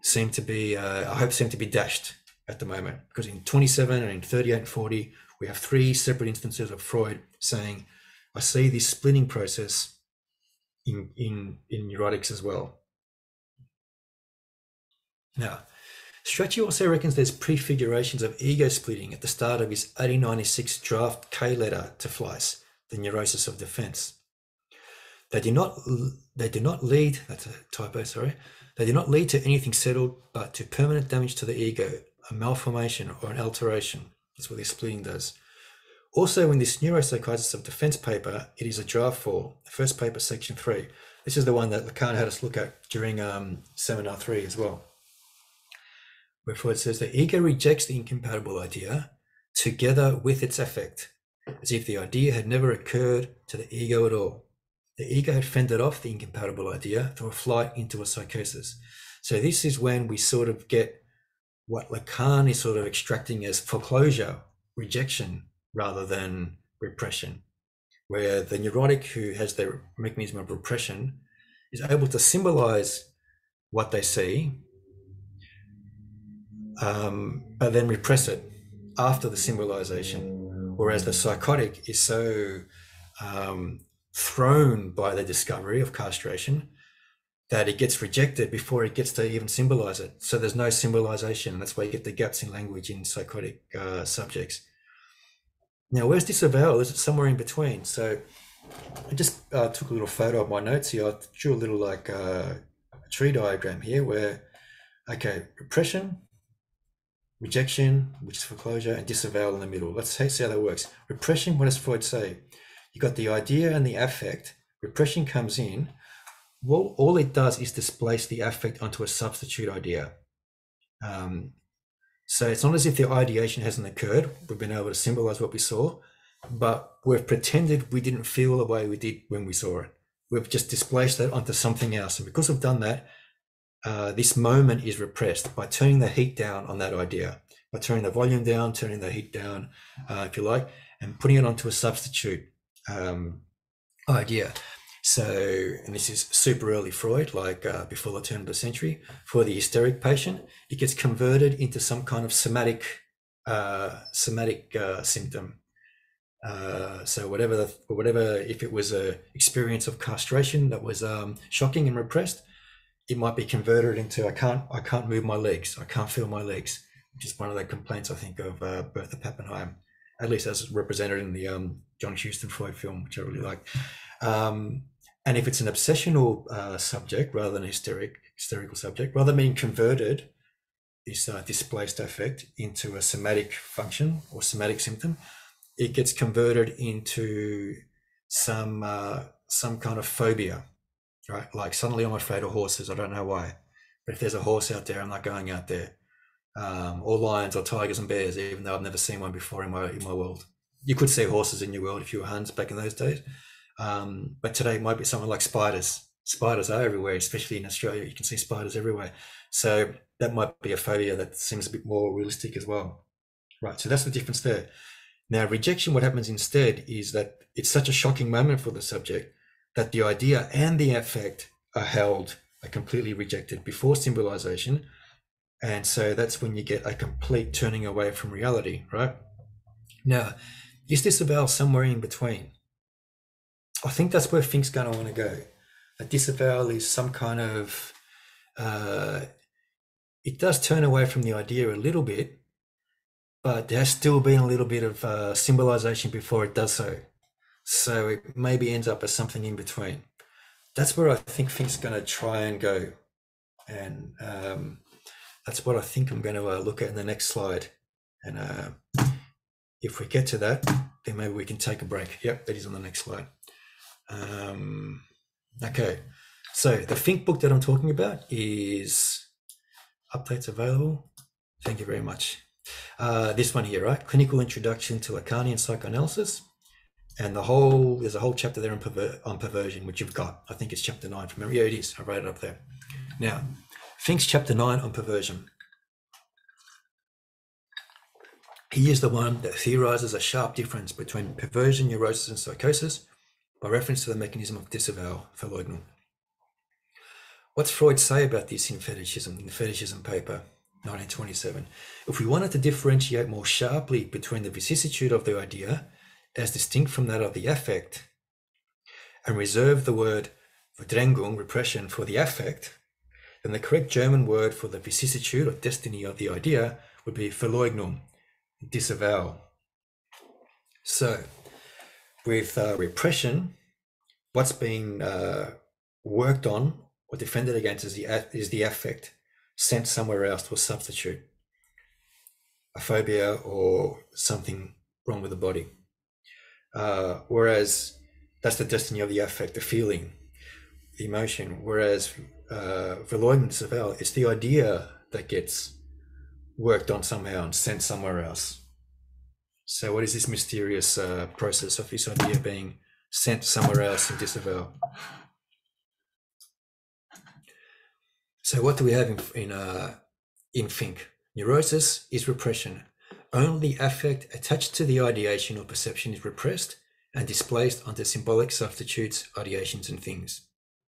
seem to be dashed at the moment, because in 27 and in 38 and 40 we have three separate instances of Freud saying, I see this splitting process in neurotics as well. Now, Strachey also reckons there's prefigurations of ego splitting at the start of his 1896 draft K letter to Fleiss, the neurosis of defense. They do not lead, that's a typo, sorry. They do not lead to anything settled, but to permanent damage to the ego, a malformation or an alteration. That's what this splitting does. Also, in this neuropsychosis of defense paper, it is a draft 4, the first paper, section 3. This is the one that Lacan had us look at during seminar 3 as well, where Freud says the ego rejects the incompatible idea together with its affect, as if the idea had never occurred to the ego at all. The ego had fended off the incompatible idea through a flight into a psychosis. So this is when we sort of get what Lacan is sort of extracting as foreclosure, rejection, rather than repression, where the neurotic who has the mechanism of repression is able to symbolize what they see but then repress it after the symbolization, whereas the psychotic is so thrown by the discovery of castration that it gets rejected before it gets to even symbolize it. So there's no symbolization. That's why you get the gaps in language in psychotic subjects. Now, where's disavowal? Is it somewhere in between? So I just took a little photo of my notes here. I drew a little like a tree diagram here where, okay, repression, rejection, which is foreclosure, and disavowal in the middle. Let's see how that works. Repression, what does Freud say? You got the idea and the affect. Repression comes in. Well, all it does is displace the affect onto a substitute idea. So it's not as if the ideation hasn't occurred. We've been able to symbolize what we saw, but we've pretended we didn't feel the way we did when we saw it. We've just displaced that onto something else. And because we've done that, this moment is repressed by turning the heat down on that idea, by turning the volume down, turning the heat down, if you like, and putting it onto a substitute idea. So, and this is super early Freud, like before the turn of the century. For the hysteric patient, it gets converted into some kind of somatic symptom. So whatever, if it was a experience of castration that was shocking and repressed, it might be converted into I can't move my legs, I can't feel my legs, which is one of the complaints I think of Bertha Pappenheim, at least as represented in the John Huston Freud film, which I really like. And if it's an obsessional subject rather than a hysterical subject, rather than being converted, this displaced affect into a somatic function or somatic symptom, it gets converted into some kind of phobia, right? Like suddenly I'm afraid of horses. I don't know why, but if there's a horse out there, I'm not going out there. Or lions or tigers and bears, even though I've never seen one before in my world. You could see horses in your world if you were Huns back in those days. But today it might be something like spiders. Spiders are everywhere, especially in Australia. You can see spiders everywhere. So that might be a phobia that seems a bit more realistic as well. Right, so that's the difference there. Now, rejection, what happens instead is that it's such a shocking moment for the subject that the idea and the affect are completely rejected before symbolization. And so that's when you get a complete turning away from reality, right? Now, is disavowal somewhere in between? I think that's where Fink's going to want to go. A disavowal is some kind of, it does turn away from the idea a little bit, but there's still been a little bit of symbolization before it does so. So it maybe ends up as something in between. That's where I think Fink's going to try and go. And that's what I think I'm going to look at in the next slide. And if we get to that, then maybe we can take a break. Yep, that is on the next slide. Okay, so the Fink book that I'm talking about is updates available. Thank you very much. This one here, right? Clinical Introduction to Lacanian Psychoanalysis. And there's a whole chapter there on perversion, which you've got. I think it's chapter 9 from memory. Yeah, it is. I wrote it up there. Now, Fink's chapter 9 on perversion. He is the one that theorizes a sharp difference between perversion, neurosis, and psychosis by reference to the mechanism of disavowal, verleugnung. What's Freud say about this in Fetishism, in the Fetishism paper, 1927? If we wanted to differentiate more sharply between the vicissitude of the idea as distinct from that of the affect, and reserve the word verdrängung, repression, for the affect, then the correct German word for the vicissitude or destiny of the idea would be verleugnung, disavowal. So, with repression, what's being worked on or defended against is the affect sent somewhere else to a substitute, a phobia or something wrong with the body. Whereas that's the destiny of the affect, the feeling, the emotion. Whereas verleugnung, disavowal, it's the idea that gets worked on somehow and sent somewhere else. So what is this mysterious process of this idea being sent somewhere else in disavowal? So what do we have in Fink? Neurosis is repression. Only the affect attached to the ideation or perception is repressed and displaced onto symbolic substitutes, ideations, and things.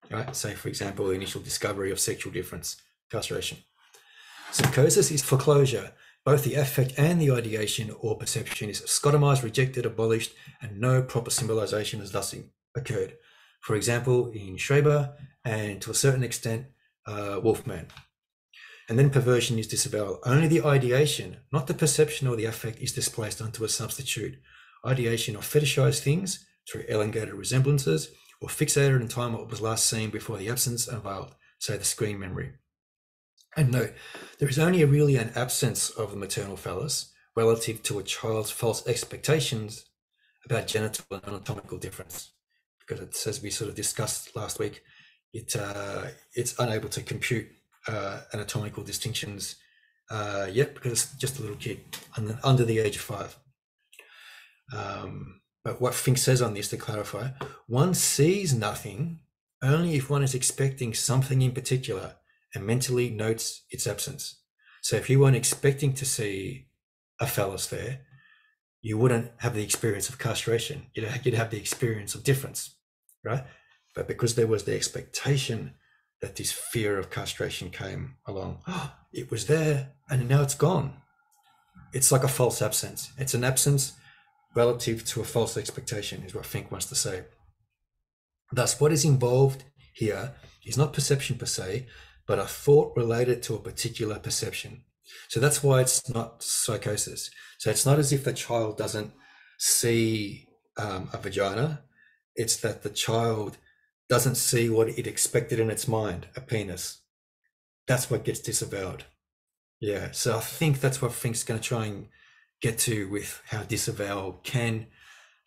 Right? Say, for example, the initial discovery of sexual difference, castration. Psychosis is foreclosure. Both the affect and the ideation or perception is scotomized, rejected, abolished, and no proper symbolization has thus occurred. For example, in Schreber and to a certain extent, Wolfman. And then perversion is disavowed. Only the ideation, not the perception or the affect, is displaced onto a substitute. Ideation of fetishized things through elongated resemblances or fixated in time what was last seen before the absence unveiled, say the screen memory. And note, there is only really an absence of the maternal phallus relative to a child's false expectations about genital and anatomical difference. Because it's, as we sort of discussed last week, it's unable to compute anatomical distinctions yet because it's just a little kid under the age of 5. But what Fink says on this, to clarify, one sees nothing only if one is expecting something in particular and mentally notes its absence. So if you weren't expecting to see a phallus there, you wouldn't have the experience of castration. You'd have the experience of difference, right? But because there was the expectation that this fear of castration came along, it was there and now it's gone. It's like a false absence. It's an absence relative to a false expectation, is what Fink wants to say. Thus, what is involved here is not perception per se, but a thought related to a particular perception. So that's why it's not psychosis. So it's not as if the child doesn't see a vagina. It's that the child doesn't see what it expected in its mind, a penis. That's what gets disavowed. Yeah, so I think that's what Fink's going to try and get to with how disavowal can,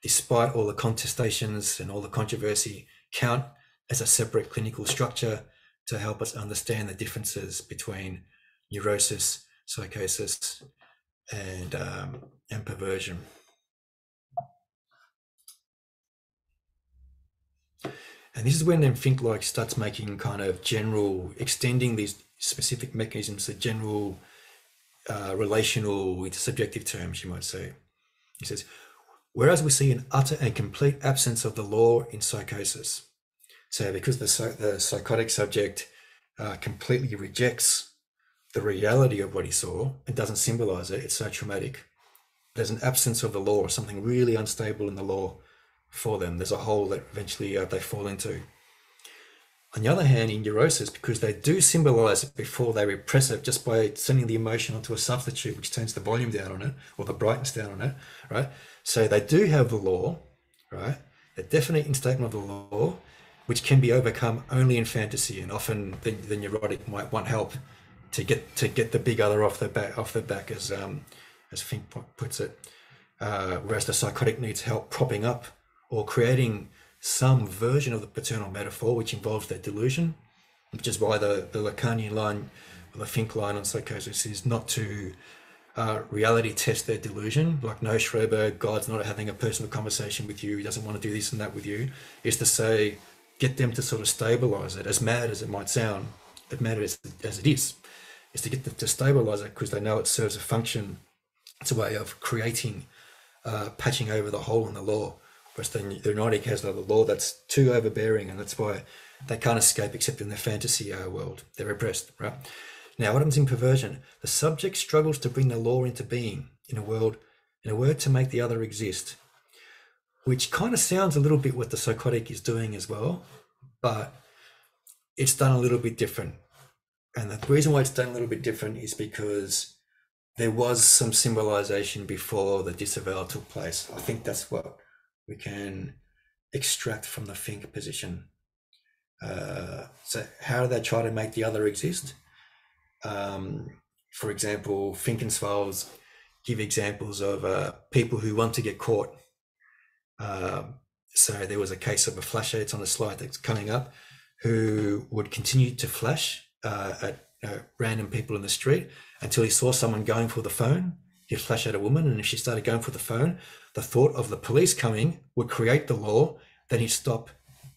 despite all the contestations and all the controversy, count as a separate clinical structure to help us understand the differences between neurosis, psychosis, and perversion. And this is when then Fink starts making kind of general, extending these specific mechanisms to general relational with subjective terms, you might say. He says, whereas we see an utter and complete absence of the law in psychosis. So because the psychotic subject completely rejects the reality of what he saw and doesn't symbolize it, it's so traumatic. There's an absence of the law, or something really unstable in the law for them. There's a hole that eventually they fall into. On the other hand, in neurosis, because they do symbolize it before they repress it just by sending the emotion onto a substitute, which turns the volume down on it or the brightness down on it, right? So they do have the law, right? A definite instatement of the law, which can be overcome only in fantasy, and often the neurotic might want help to get the big other off their back, as Fink puts it. Whereas the psychotic needs help propping up or creating some version of the paternal metaphor, which involves their delusion, which is why the Lacanian line, or the Fink line on psychosis, is not to reality test their delusion. Like, no, Schreber, God's not having a personal conversation with you, he doesn't want to do this and that with you. Is to say, get them to sort of stabilize it, as mad as it might sound, as mad as it is to get them to stabilize it, because they know it serves a function. It's a way of creating, patching over the hole in the law. Whereas the neurotic has the law that's too overbearing, and that's why they can't escape except in the fantasy world. They're repressed, right? Now, what happens in perversion? The subject struggles to bring the law into being in a word to make the other exist, which kind of sounds a little bit what the psychotic is doing as well, but it's done a little bit different. And the reason why it's done a little bit different is because there was some symbolization before the disavowal took place. I think that's what we can extract from the Fink position. So how do they try to make the other exist? For example, Finkensvalds give examples of people who want to get caught. So there was a case of a flasher, it's on a slide that's coming up, who would continue to flash at random people in the street until he saw someone going for the phone. He'd flash at a woman, and if she started going for the phone, the thought of the police coming would create the law, then he'd stop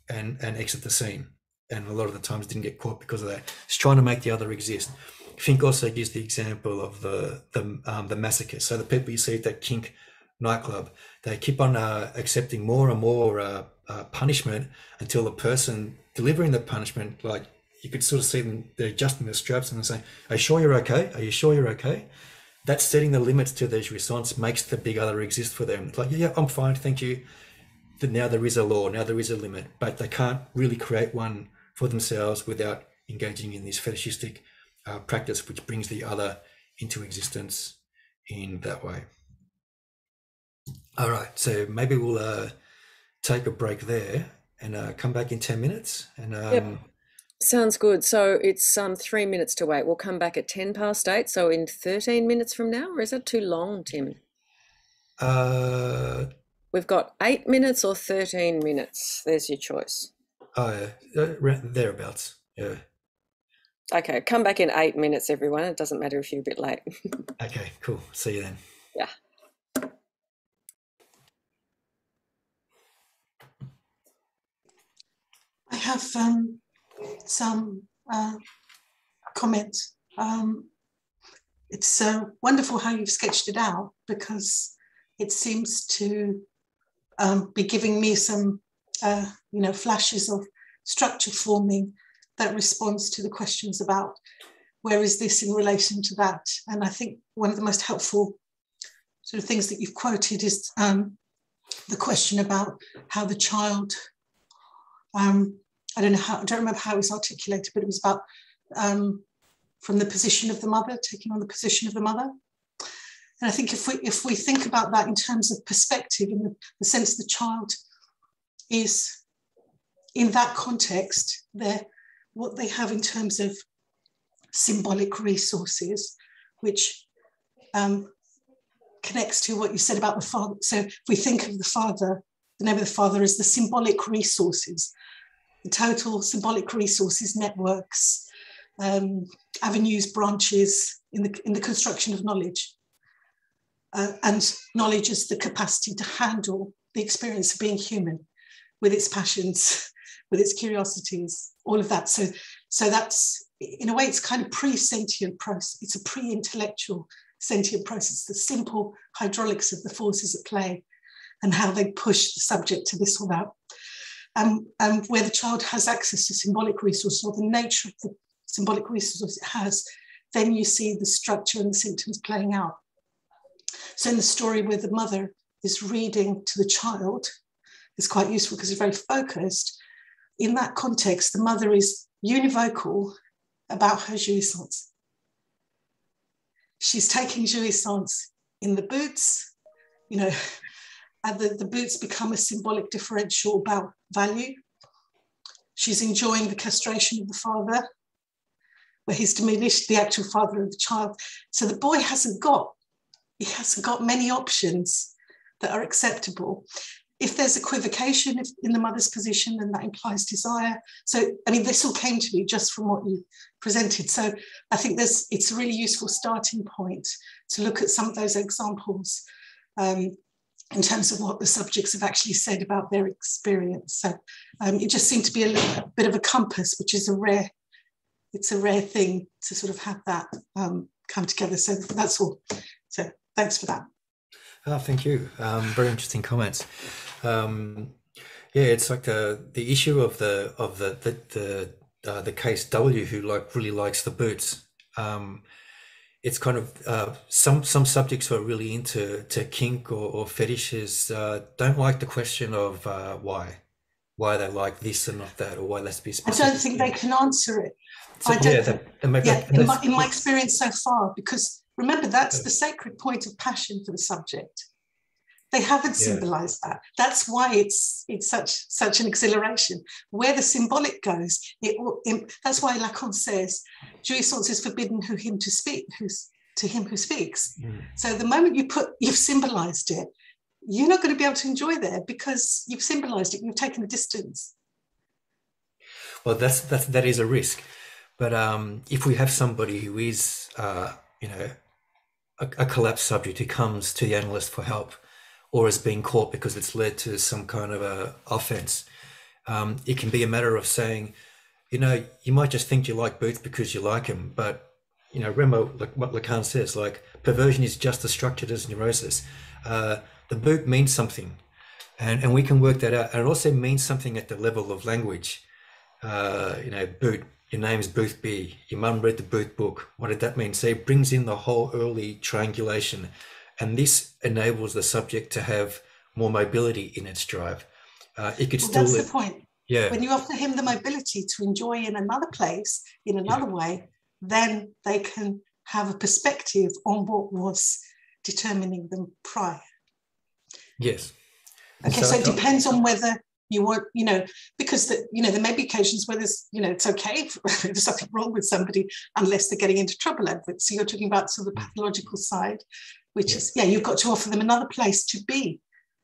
and exit the scene. And a lot of the times didn't get caught because of that. He's trying to make the other exist. Fink also gives the example of the masochist. So the people you see at that kink nightclub, they keep on accepting more and more punishment until the person delivering the punishment, like, you could sort of see them, they're adjusting the straps and they're saying, are you sure you're okay? Are you sure you're okay? That's setting the limits to these response makes the big other exist for them. It's like, yeah, I'm fine, thank you. Now there is a law, now there is a limit, but they can't really create one for themselves without engaging in this fetishistic practice, which brings the other into existence in that way. All right, so maybe we'll take a break there and come back in 10 minutes. And Yep. Sounds good. So it's 3 minutes to wait. We'll come back at 8:10, so in 13 minutes from now, or is that too long, Tim? We've got 8 minutes or 13 minutes. There's your choice. Thereabouts, yeah. Okay, come back in 8 minutes, everyone. It doesn't matter if you're a bit late. Okay, cool. See you then. Yeah. I have some comments. It's wonderful how you've sketched it out, because it seems to be giving me some, flashes of structure forming that responds to the questions about where is this in relation to that. And I think one of the most helpful sort of things that you've quoted is the question about how the child, I don't remember how it was articulated, but it was about from the position of the mother, taking on the position of the mother. And I think if we think about that in terms of perspective, in the sense the child is in that context, what they have in terms of symbolic resources, which connects to what you said about the father. So if we think of the father, the name of the father is the symbolic resources, the total symbolic resources networks, avenues, branches in the construction of knowledge. And knowledge is the capacity to handle the experience of being human, with its passions, with its curiosities, all of that. So that's, in a way, it's kind of pre-sentient process. It's a pre-intellectual sentient process, the simple hydraulics of the forces at play and how they push the subject to this or that. And where the child has access to symbolic resources, or the nature of the symbolic resources it has, then you see the structure and the symptoms playing out. So in the story where the mother is reading to the child, it's quite useful because it's very focused. In that context, the mother is univocal about her jouissance. She's taking jouissance in the boots, and the boots become a symbolic differential about value. She's enjoying the castration of the father, where he's diminished, the actual father of the child. So the boy hasn't got many options that are acceptable. If there's equivocation in the mother's position, then that implies desire. So, this all came to me just from what you presented. So I think it's a really useful starting point to look at some of those examples in terms of what the subjects have actually said about their experience. So it just seemed to be a bit of a compass, which is a rare thing to sort of have that come together. So that's all. So thanks for that. Oh, thank you. Very interesting comments. It's like the issue of the case W, who really likes the boots. It's kind of some subjects who are really into kink or fetishes don't like the question of why they like this and not that, or why let's be specific. I don't think they can answer it. So, in my experience so far, because remember, that's the sacred point of passion for the subject. They haven't symbolized that. That's why it's such an exhilaration. Where the symbolic goes, that's why Lacan says, jouissance is forbidden to him who speaks. So the moment you've symbolized it, you're not going to be able to enjoy there because you've symbolized it. You've taken a distance. Well, that is a risk. But if we have somebody who is, a collapsed subject who comes to the analyst for help, or is being caught because it's led to some kind of a offense, it can be a matter of saying, you might just think you like boots because you like them, but remember what Lacan says, like perversion is just as structured as neurosis. The boot means something, and we can work that out, and it also means something at the level of language. Boot Your name's Booth B. Your mum read the Booth book. What did that mean? So it brings in the whole early triangulation, and this enables the subject to have more mobility in its drive. It could still. That's the point. Yeah. When you offer him the mobility to enjoy in another place, in another way, then they can have a perspective on what was determining them prior. Yes. Okay, so it depends on whether you want, because there may be occasions where there's, it's okay if there's nothing wrong with somebody unless they're getting into trouble over it. So you're talking about sort of the pathological side, which is, you've got to offer them another place to be,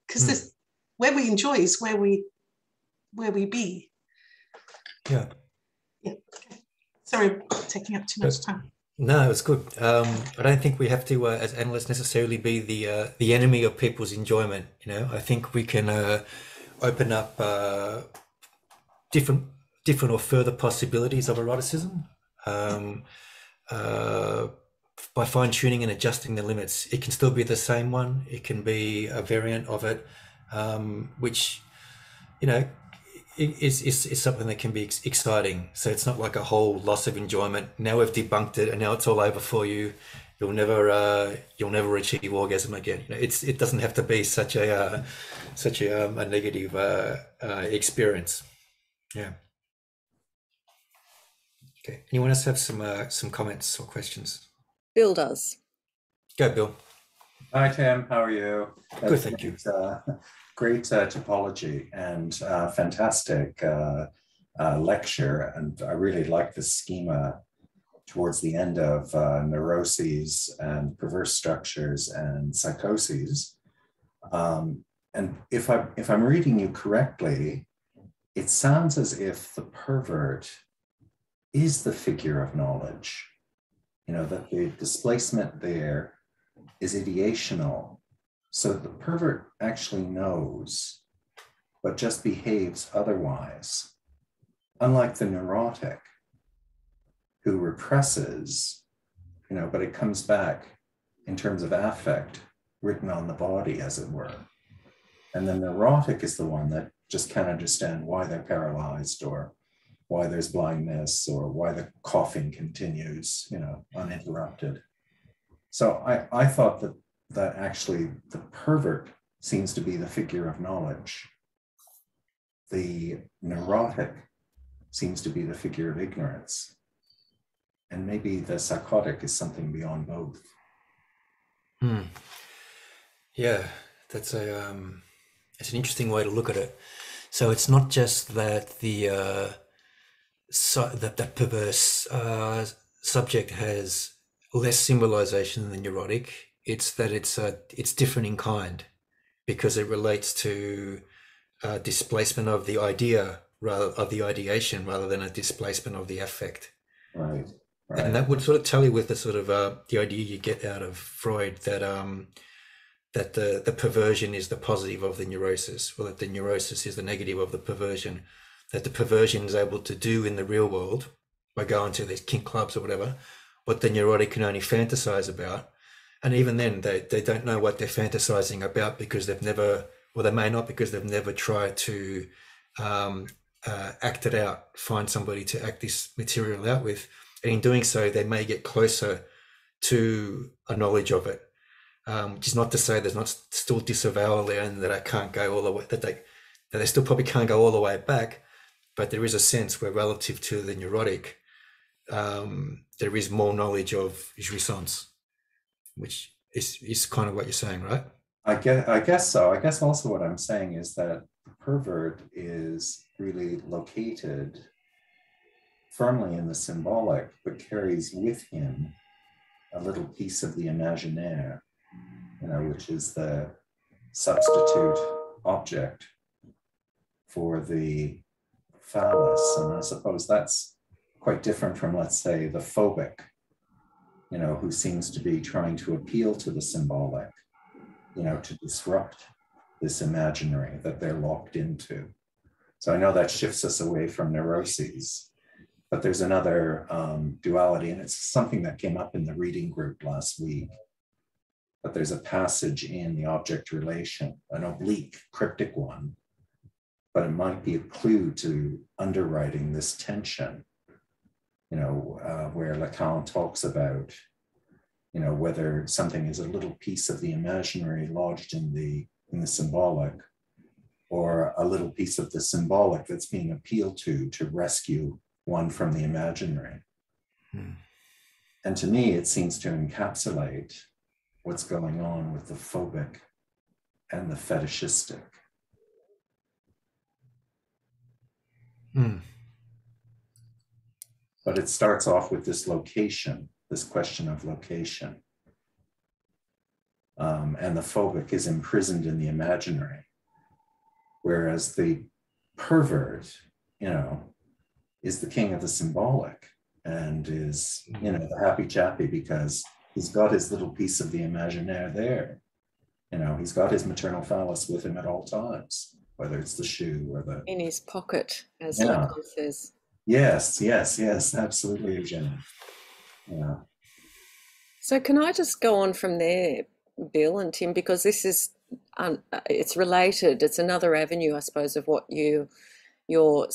because where we enjoy is where we be. Yeah. Yeah. Okay. Sorry, taking up too much time. No, it's good. I don't think we have to, as analysts, necessarily be the enemy of people's enjoyment. I think we can open up different or further possibilities of eroticism by fine-tuning and adjusting the limits. It can still be the same one. It can be a variant of it, which is something that can be exciting. So it's not like a whole loss of enjoyment. Now we've debunked it, and now it's all over for you. You'll never achieve orgasm again. It doesn't have to be such a negative experience. Yeah. Okay. Anyone else have some comments or questions? Bill does. Go, Bill. Hi, Tim. How are you? Good, thank you. Great typology and fantastic lecture. And I really like the schema towards the end of neuroses and perverse structures and psychoses. And if I'm reading you correctly, it sounds as if the pervert is the figure of knowledge. That the displacement there is ideational. So the pervert actually knows, but just behaves otherwise. Unlike the neurotic, who represses, but it comes back in terms of affect written on the body, as it were. And the neurotic is the one that just can't understand why they're paralyzed, or why there's blindness, or why the coughing continues, uninterrupted. So I thought that actually the pervert seems to be the figure of knowledge. The neurotic seems to be the figure of ignorance. And maybe the psychotic is something beyond both. Yeah, that's it's an interesting way to look at it. So it's not just that that perverse subject has less symbolization than the neurotic. It's that it's different in kind, because it relates to displacement of the idea of the ideation rather than a displacement of the affect. Right. And that would sort of tally with the sort of the idea you get out of Freud that that the perversion is the positive of the neurosis, or that the neurosis is the negative of the perversion. That the perversion is able to do in the real world by going to these kink clubs or whatever, what the neurotic can only fantasize about. And even then, they don't know what they're fantasizing about, because they've never, or they may not, because they've never tried to act it out, find somebody to act this material out with. And in doing so, they may get closer to a knowledge of it, which is not to say there's not still disavowal there, and that I can't go all the way, that they still probably can't go all the way back, but there is a sense where, relative to the neurotic, there is more knowledge of jouissance, which is kind of what you're saying, right? I guess so. I guess also what I'm saying is that the pervert is really located firmly in the symbolic, but carries with him a little piece of the imaginaire, which is the substitute object for the phallus. And I suppose that's quite different from, let's say, the phobic, who seems to be trying to appeal to the symbolic, to disrupt this imaginary that they're locked into. So I know that shifts us away from neuroses, but there's another duality, and it's something that came up in the reading group last week. But there's a passage in the object relation, an oblique, cryptic one, but it might be a clue to underwriting this tension where Lacan talks about, whether something is a little piece of the imaginary lodged in the symbolic, or a little piece of the symbolic that's being appealed to rescue one from the imaginary. And to me, it seems to encapsulate what's going on with the phobic and the fetishistic. But it starts off with this location, this question of location. And the phobic is imprisoned in the imaginary, whereas the pervert, is the king of the symbolic and is, the happy chappy because he's got his little piece of the imaginaire there. He's got his maternal phallus with him at all times, whether it's the shoe or the... In his pocket, as Lacan says. Yes, absolutely, Eugenia. Yeah. So can I just go on from there, Bill and Tim, because this is, it's related. It's another avenue, I suppose, of what you're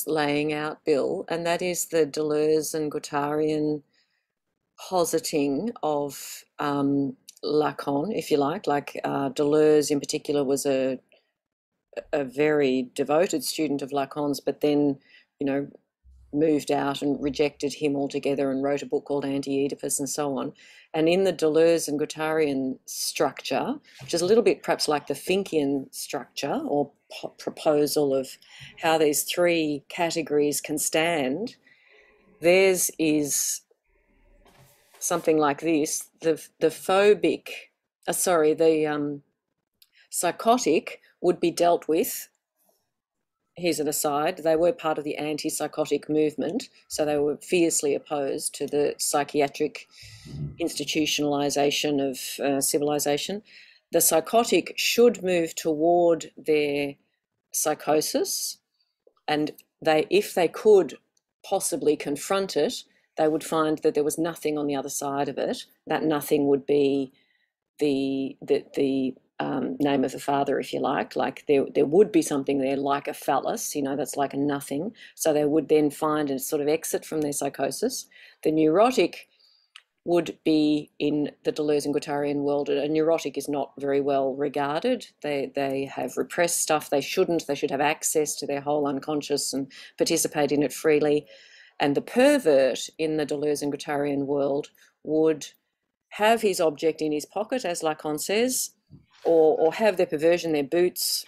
laying out, Bill, and that is the Deleuze and Guattarian positing of Lacan, if you like. Deleuze in particular was a very devoted student of Lacan's, but then, moved out and rejected him altogether and wrote a book called Anti-Oedipus and so on. And in the Deleuze and Guattarian structure, which is a little bit perhaps like the Finkian structure or proposal of how these three categories can stand, theirs is something like this. The psychotic would be dealt with. Here's an aside, they were part of the anti-psychotic movement, so they were fiercely opposed to the psychiatric institutionalization of civilization. The psychotic should move toward their psychosis, and if they could possibly confront it, they would find that there was nothing on the other side of it. That nothing would be the name of the father, if you like. Like there would be something there like a phallus, that's like a nothing. So they would then find a sort of exit from their psychosis. The neurotic would be in the Deleuze and Guattarian world. A neurotic is not very well regarded. They have repressed stuff they shouldn't. They should have access to their whole unconscious and participate in it freely. And the pervert in the Deleuze and Guattarian world would have his object in his pocket, as Lacan says, or have their perversion, their boots.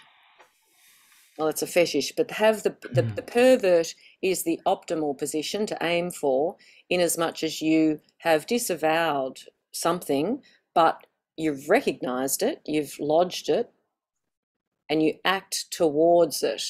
Well, it's a fetish, but have the pervert is the optimal position to aim for, in as much as you have disavowed something, but you've recognized it, you've lodged it, and you act towards it.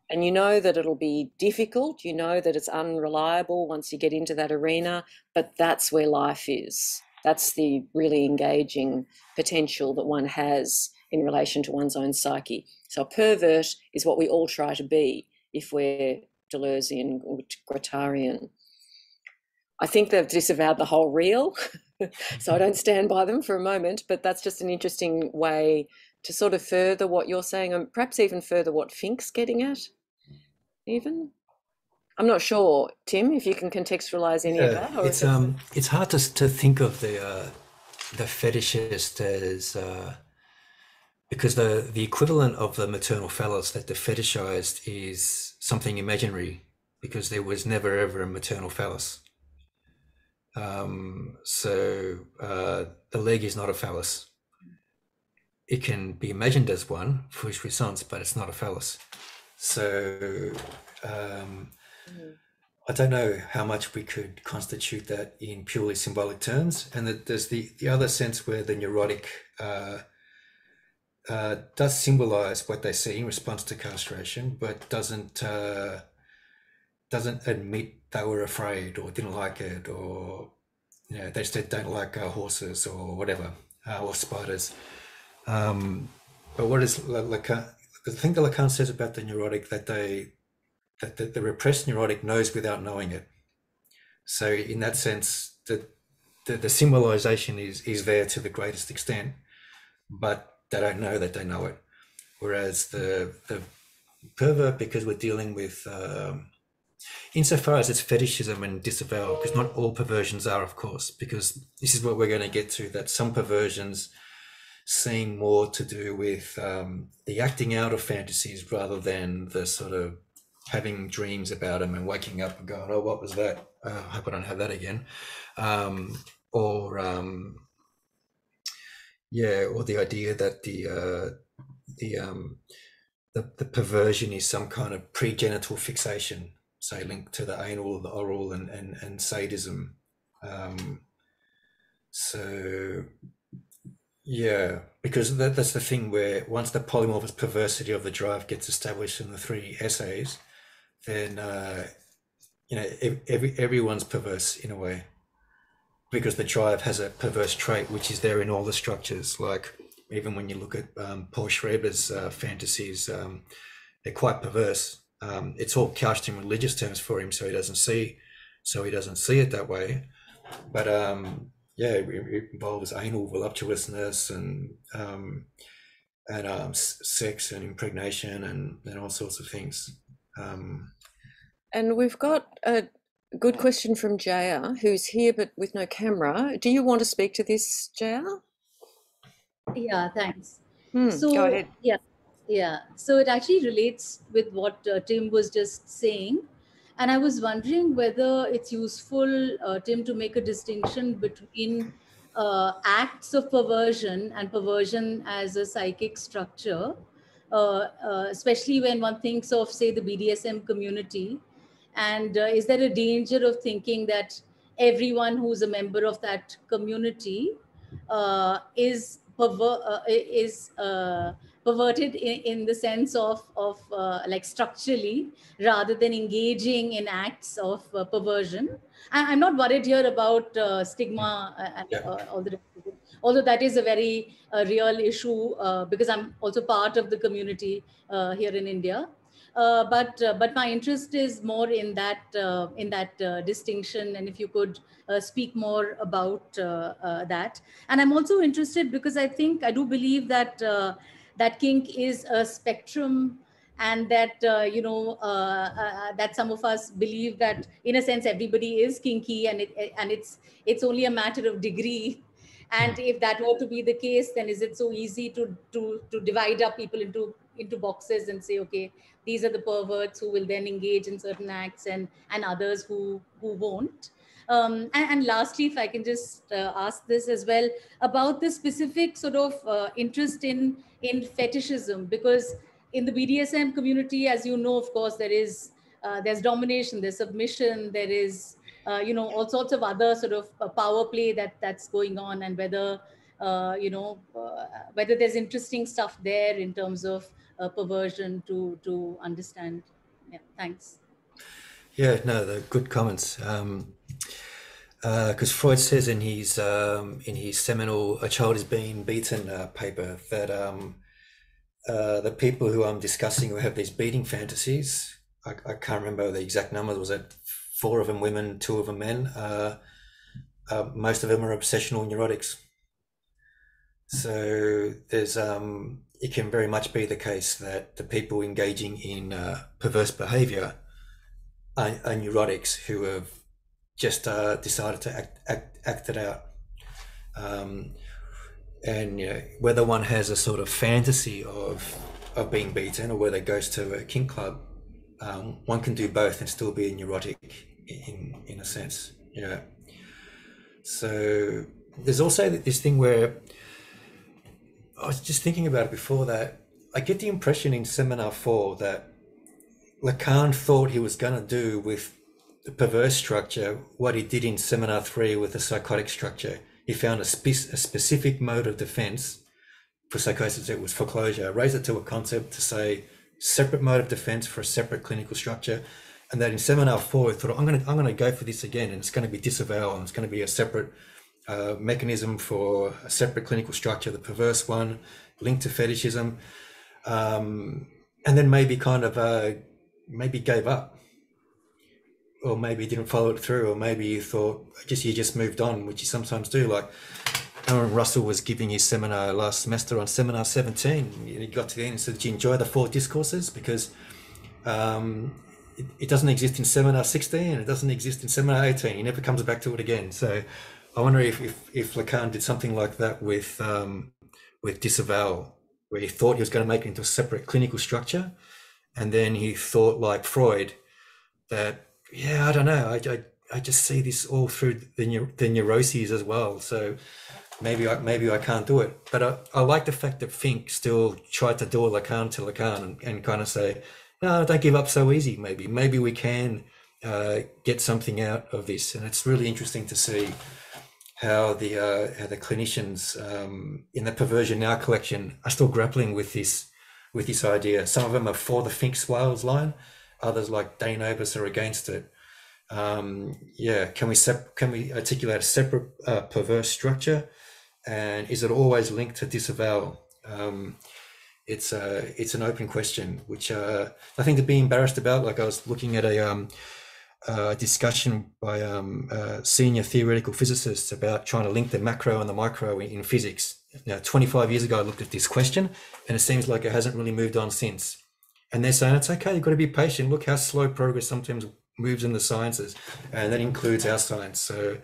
And you know that it'll be difficult, you know that it's unreliable once you get into that arena, but that's where life is. That's the really engaging potential that one has in relation to one's own psyche. So a pervert is what we all try to be if we're Deleuzean or Guattarian. I think they've disavowed the whole reel, so I don't stand by them for a moment, but that's just an interesting way to sort of further what you're saying, and perhaps even further what Fink's getting at, even. I'm not sure, Tim, if you can contextualize any of that. Or it's hard to think of the fetishist as because the equivalent of the maternal phallus that the fetishized is something imaginary, because there was never ever a maternal phallus. So the leg is not a phallus. It can be imagined as one, jouissance, but it's not a phallus. So I don't know how much we could constitute that in purely symbolic terms. And there's the other sense where the neurotic does symbolize what they see in response to castration, but doesn't admit they were afraid or didn't like it, or they said don't like horses or whatever, or spiders. But what is Lacan? The thing that Lacan says about the neurotic, that the repressed neurotic knows without knowing it. So in that sense, the symbolization is there to the greatest extent, but they don't know that they know it. Whereas the pervert, because we're dealing with insofar as it's fetishism and disavowal, because not all perversions are, of course, because this is what we're going to get to, that some perversions seem more to do with the acting out of fantasies rather than the sort of having dreams about them and waking up and going, oh, what was that? I hope I don't have that again. Or the idea that the perversion is some kind of pregenital fixation, say linked to the anal, the oral, and sadism. So yeah, because that's the thing where once the polymorphous perversity of the drive gets established in the 3 essays, then everyone's perverse in a way, because the drive has a perverse trait which is there in all the structures. Like even when you look at Paul Schreber's fantasies, they're quite perverse. It's all couched in religious terms for him, so he doesn't see it that way. But it involves anal voluptuousness and sex and impregnation and all sorts of things. And we've got a good question from Jaya, who's here but with no camera. Do you want to speak to this, Jaya? Yeah, thanks. So go ahead. Yeah. So it actually relates with what Tim was just saying. And I was wondering whether it's useful, Tim, to make a distinction between acts of perversion and perversion as a psychic structure, especially when one thinks of, say, the BDSM community. And is there a danger of thinking that everyone who's a member of that community is perverted in the sense of like structurally, rather than engaging in acts of perversion? I'm not worried here about stigma and all the rest of it, although that is a very real issue because I'm also part of the community here in India. But my interest is more in that distinction, and if you could speak more about that. And I'm also interested because I do believe that that kink is a spectrum, and that that some of us believe that in a sense everybody is kinky, and it's only a matter of degree. And if that were to be the case, then is it so easy to divide up people into boxes and say, okay, these are the perverts who will then engage in certain acts, and others who won't? And lastly, if I can just ask this as well about the specific sort of interest in fetishism, because in the BDSM community, as you know, of course, there's domination, there's submission, there is all sorts of other sort of power play that's going on, and whether whether there's interesting stuff there in terms of perversion to understand. Yeah, thanks. Yeah, no, they're good comments. Because Freud says in his seminal "A Child Is Being Beaten" paper that the people who I'm discussing who have these beating fantasies, I can't remember the exact numbers. Was it 4 of them women, 2 of them men? Most of them are obsessional neurotics. So there's it can very much be the case that the people engaging in perverse behavior are neurotics who have just decided to act it out. And whether one has a sort of fantasy of being beaten, or whether it goes to a kink club, one can do both and still be a neurotic in a sense. So there's also this thing where I was just thinking about it before, that I get the impression in Seminar 4 that Lacan thought he was going to do with the perverse structure what he did in Seminar 3 with the psychotic structure. He found a specific mode of defense for psychosis. It was foreclosure. Raise it to a concept to say separate mode of defense for a separate clinical structure. And that in Seminar 4, I thought, I'm going to go for this again, and it's going to be disavowal, and it's going to be a separate mechanism for a separate clinical structure, the perverse one, linked to fetishism, and then maybe kind of maybe gave up, or maybe didn't follow it through, or maybe you thought you just moved on, which you sometimes do. Like Aaron Russell was giving his seminar last semester on Seminar 17. He got to the end and said, "Did you enjoy the 4 discourses?" Because it doesn't exist in seminar 16, it doesn't exist in seminar 18. He never comes back to it again. So I wonder if Lacan did something like that with disavowal, where he thought he was going to make it into a separate clinical structure, and then he thought, like Freud, that, yeah, I don't know, I just see this all through the neuroses as well. So maybe I can't do it. But I like the fact that Fink still tried to do a Lacan to Lacan and kind of say, no, don't give up so easy. Maybe we can get something out of this. And it's really interesting to see how the clinicians in the Perversion Now collection are still grappling with this idea. Some of them are for the Fink Swales line, others like Dane Obus are against it. Can we articulate a separate perverse structure, and is it always linked to disavowal? It's an open question, which nothing to be embarrassed about. Like, I was looking at a discussion by senior theoretical physicists about trying to link the macro and the micro in physics. 25 years ago, I looked at this question, and it seems like it hasn't really moved on since. And they're saying, it's okay, you've got to be patient. Look how slow progress sometimes moves in the sciences, and that includes our science. So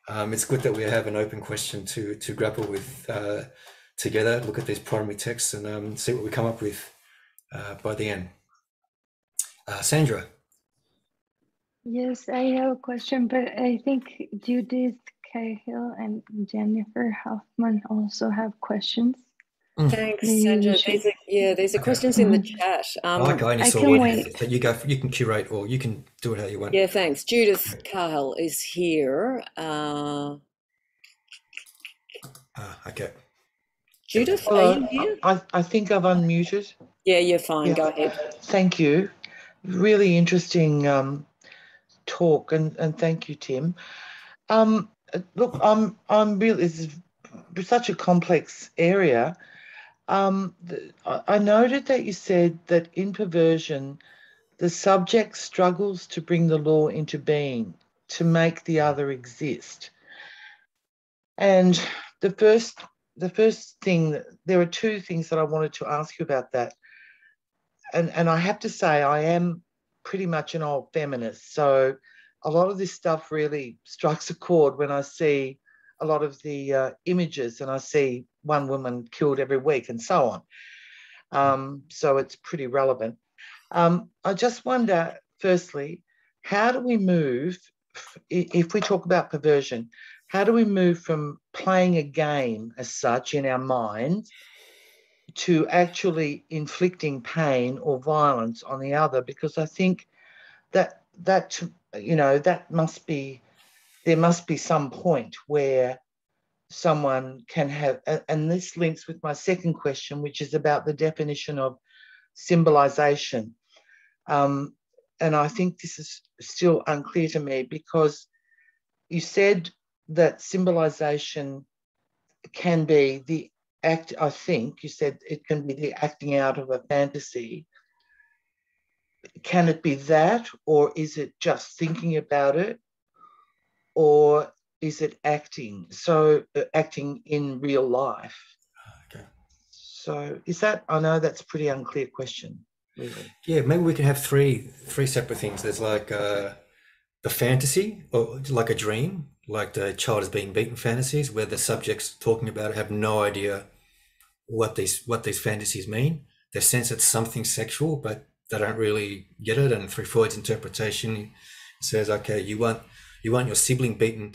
it's good that we have an open question to grapple with together, look at these primary texts and see what we come up with by the end. Sandra. Yes, I have a question, but I think Judith Cahill and Jennifer Hoffman also have questions. Thanks, Sandra. These are questions in the chat. I can wait. But you can curate, or you can do it how you want. Yeah, thanks. Judith Cahill is here. Okay. Judith, are you here? I think I've unmuted. Yeah, you're fine. Yeah. Go ahead. Thank you. Really interesting talk, and thank you, Tim. Look, I'm really, this is such a complex area. I noted that you said that in perversion, the subject struggles to bring the law into being, to make the other exist. And the first thing, there are two things that I wanted to ask you about that. And I have to say, I am pretty much an old feminist. So a lot of this stuff really strikes a chord when I see a lot of the images, and I see one woman killed every week and so on. So it's pretty relevant. I just wonder, firstly, how do we move, if we talk about perversion, how do we move from playing a game as such in our mind to actually inflicting pain or violence on the other? Because I think that there must be some point where someone can have, and this links with my second question, which is about the definition of symbolization. And I think this is still unclear to me, because you said that symbolization can be the act, I think you said it can be the acting out of a fantasy. Can it be that, or is it just thinking about it, or is it acting? So acting in real life. Okay. So is that, I know that's a pretty unclear question, really. Yeah, maybe we can have three separate things. There's like the fantasy, or like a dream, like the child is being beaten fantasies, where the subjects talking about it have no idea what these fantasies mean. They sense it's something sexual, but they don't really get it. And through Freud's interpretation, he says, okay, you want your sibling beaten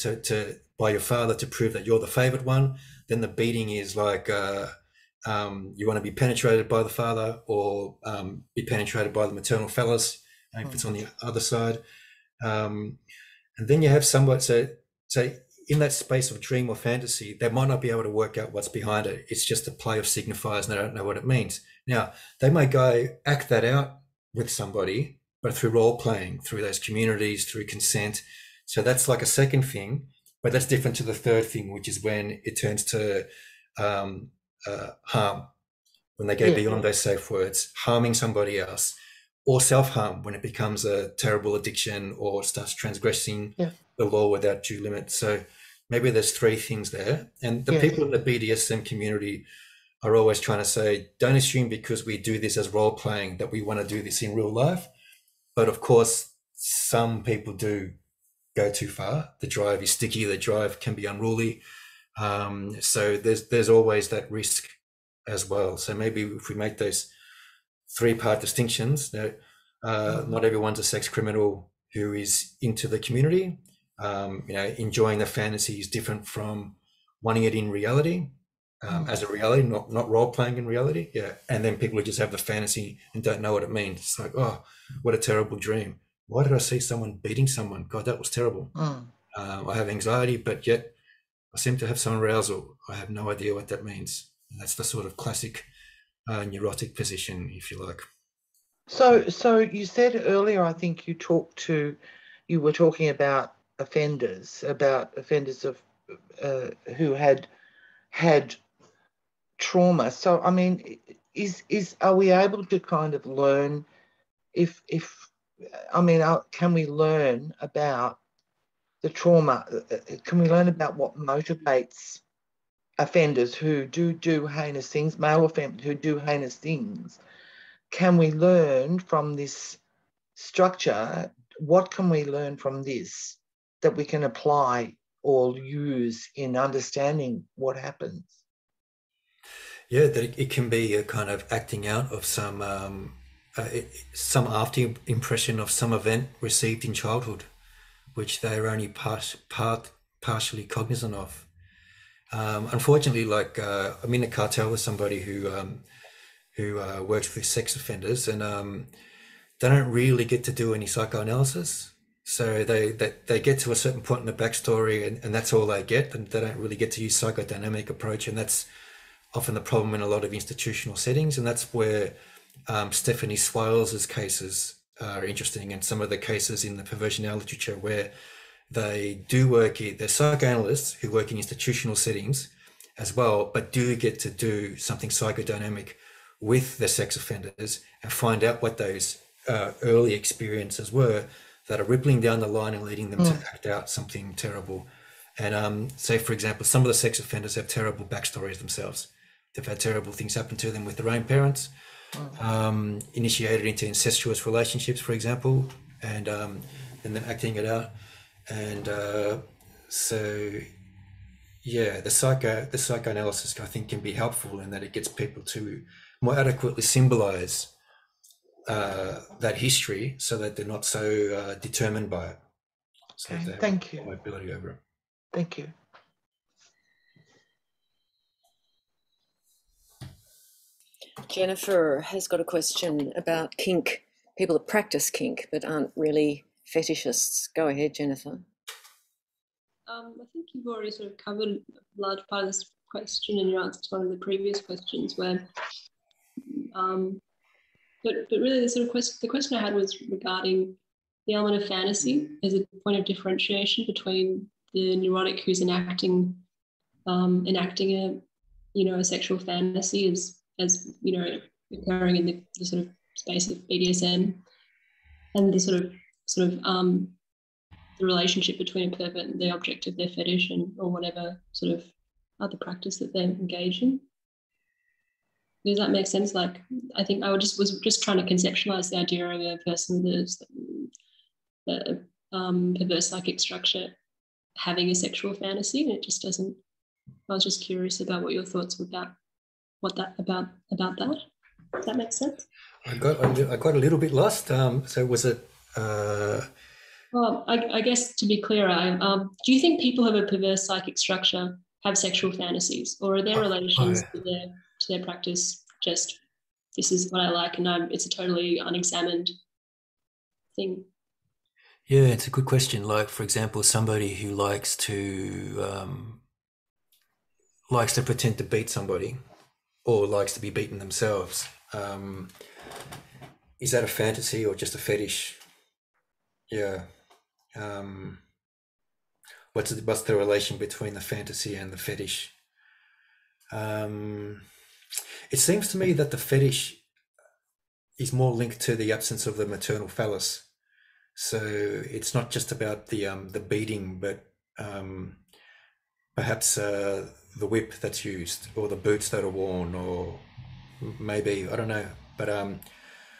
by your father to prove that you're the favored one. Then the beating is like you want to be penetrated by the father, or be penetrated by the maternal phallus, if it's on the other side. And then you have somewhat, so in that space of dream or fantasy, they might not be able to work out what's behind it. It's just a play of signifiers, and they don't know what it means. Now, they may go act that out with somebody, but through role playing, through those communities, through consent. So that's like a second thing, but that's different to the third thing, which is when it turns to harm, when they go beyond those safe words, harming somebody else, or self-harm, when it becomes a terrible addiction or starts transgressing the law without due limit. So maybe there's three things there. And the people in the BDS&M community are always trying to say, don't assume because we do this as role playing that we want to do this in real life. But of course, some people do go too far. The drive is sticky. The drive can be unruly. So there's always that risk as well. So maybe if we make those three-part distinctions, that not everyone's a sex criminal who is into the community. Enjoying the fantasy is different from wanting it in reality, as a reality, not role-playing in reality. Yeah. And then people who just have the fantasy and don't know what it means. It's like, oh, what a terrible dream. Why did I see someone beating someone? God, that was terrible. I have anxiety, but yet I seem to have some arousal. I have no idea what that means. And that's the sort of classic neurotic position, if you like. So you said earlier, I think you were talking about offenders of who had trauma. So I mean, are we able to kind of learn can we learn about the trauma? Can we learn about what motivates offenders who do heinous things, male offenders who do heinous things? Can we learn from this structure? What can we learn from this that we can apply or use in understanding what happens? Yeah, that it can be a kind of acting out of some after impression of some event received in childhood, which they are only partially cognizant of. Unfortunately, I'm in a cartel with somebody who works with sex offenders, and they don't really get to do any psychoanalysis. So they get to a certain point in the backstory, and that's all they get, and they don't really get to use psychodynamic approach, and that's often the problem in a lot of institutional settings. And that's where Stephanie Swales's cases are interesting, and some of the cases in the perversion literature where they do work, they're psychoanalysts who work in institutional settings as well, but do get to do something psychodynamic with the sex offenders and find out what those early experiences were that are rippling down the line and leading them to act out something terrible. And say, for example, some of the sex offenders have terrible backstories themselves. They've had terrible things happen to them with their own parents, initiated into incestuous relationships, for example, and then acting it out. And so, yeah, the psychoanalysis, I think, can be helpful in that it gets people to more adequately symbolize that history so that they're not so determined by it. So okay, thank you. Mobility over it. Thank you. Jennifer has got a question about kink, people that practice kink but aren't really fetishists. Go ahead, Jennifer. I think you've already sort of covered a large part of this question in your answer to one of the previous questions where, but really the sort of the question I had was regarding the element of fantasy as a point of differentiation between the neurotic who's enacting a sexual fantasy as occurring in the sort of space of BDS&M, and the sort of the relationship between a pervert and the object of their fetish or whatever sort of other practice that they're engaged in. Does that make sense? Like, I think I was just trying to conceptualize the idea of a person with a perverse psychic structure having a sexual fantasy, and it just doesn't. I was just curious about what your thoughts were about about that. Does that make sense? I got a little bit lost. So was it? Well, I guess to be clearer, do you think people who have a perverse psychic structure have sexual fantasies, or are their relations to their practice just, this is what I like and it's a totally unexamined thing? Yeah, it's a good question. Like, for example, somebody who likes to pretend to beat somebody or likes to be beaten themselves. Is that a fantasy or just a fetish? Yeah. What's the relation between the fantasy and the fetish? It seems to me that the fetish is more linked to the absence of the maternal phallus. So it's not just about the beating, but perhaps the whip that's used, or the boots that are worn, or maybe, I don't know. But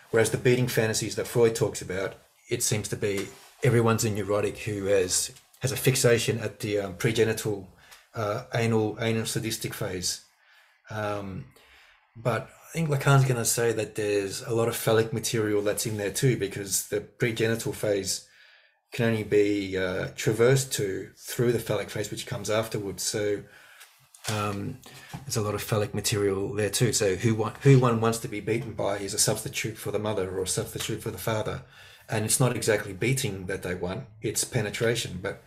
whereas the beating fantasies that Freud talks about it seems to be everyone's a neurotic who has a fixation at the pregenital anal sadistic phase. But I think Lacan's going to say that there's a lot of phallic material that's in there too, because the pregenital phase can only be traversed through the phallic phase, which comes afterwards. So there's a lot of phallic material there too. So who one wants to be beaten by is a substitute for the mother or a substitute for the father. And it's not exactly beating that they want, it's penetration. But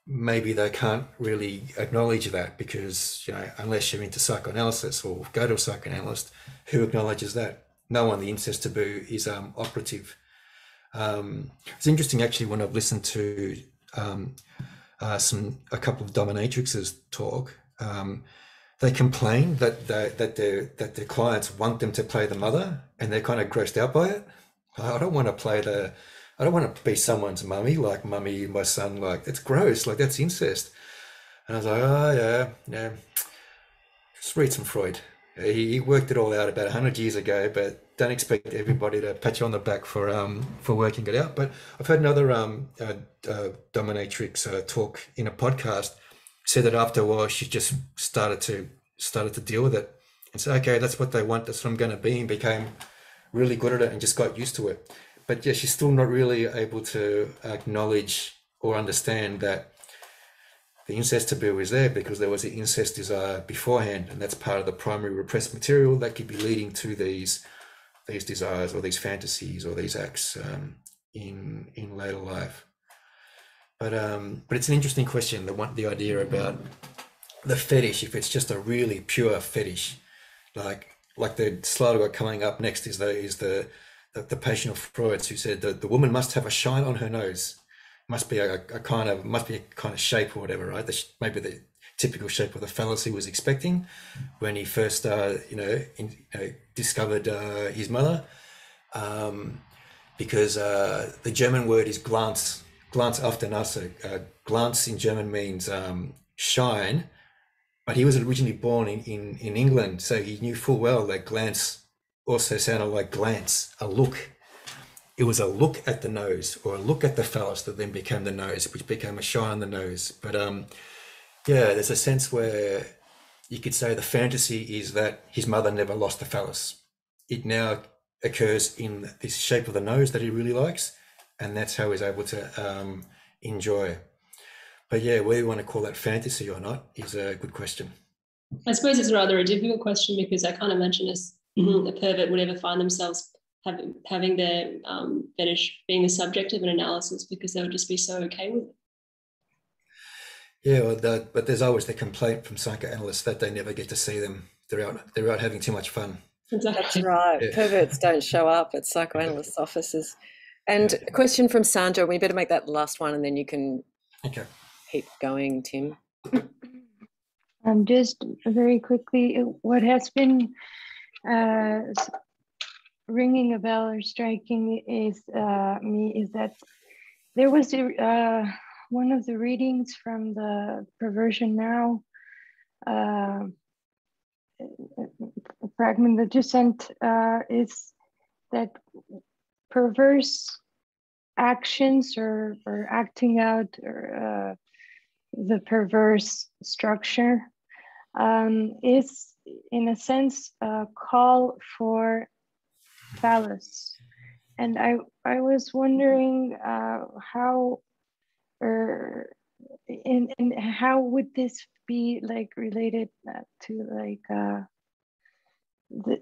maybe they can't really acknowledge that because, unless you're into psychoanalysis or go to a psychoanalyst, who acknowledges that? No one. The incest taboo is operative. It's interesting actually when I've listened to a couple of dominatrixes talk. They complain that their clients want them to play the mother, and they're kind of grossed out by it. I don't want to be someone's mummy, like mummy, my son, like that's gross, like that's incest. And I was like, oh yeah. Just read some Freud. He worked it all out about 100 years ago, but don't expect everybody to pat you on the back for working it out. But I've heard another dominatrix talk in a podcast, said that after a while she just started to deal with it and say, okay, that's what they want, that's what I'm going to be, and became really good at it and just got used to it. But yeah, she's still not really able to acknowledge or understand that the incest taboo is there because there was an incest desire beforehand, and that's part of the primary repressed material that could be leading to these desires or these fantasies or these acts in later life. But it's an interesting question, the idea about the fetish, if it's just a really pure fetish, like the slide I've got coming up next is the patient of Freud's who said that the woman must have a shine on her nose. Must be a kind of shape or whatever, right? Maybe the typical shape of the phallus he was expecting when he first, discovered his mother, because the German word is glance. Glance after Nase. Glance in German means shine, but he was originally born in England, so he knew full well that glance also sounded like glance, a look. It was a look at the nose or a look at the phallus that then became the nose, which became a shine on the nose. But there's a sense where you could say the fantasy is that his mother never lost the phallus. It now occurs in this shape of the nose that he really likes, and that's how he's able to enjoy. But yeah, whether you want to call that fantasy or not is a good question. I suppose it's rather a difficult question because I can't imagine a pervert would ever find themselves having their fetish being the subject of an analysis because they would just be so okay with it. Yeah, but there's always the complaint from psychoanalysts that they never get to see them. They're out having too much fun. Exactly. That's right. Yeah. Perverts don't show up at psychoanalysts' offices. And a question from Sandra. We better make that the last one, and then you can keep going, Tim. Just very quickly, what has been ringing a bell or striking is that there was one of the readings from the Perversion Now, a fragment that you sent, is that perverse actions or acting out or the perverse structure is in a sense a call for phallus. And I was wondering how how would this be like related to like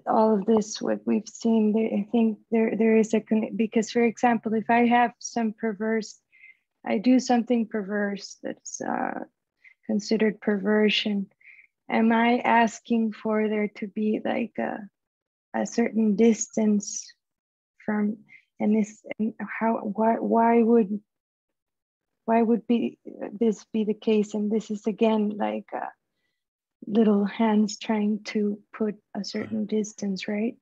all of this what we've seen. I think there is because for example, if I have I do something perverse that's considered perversion, am I asking for there to be like a certain distance from, and why would this be the case? And this is again like little hands trying to put a certain distance, right?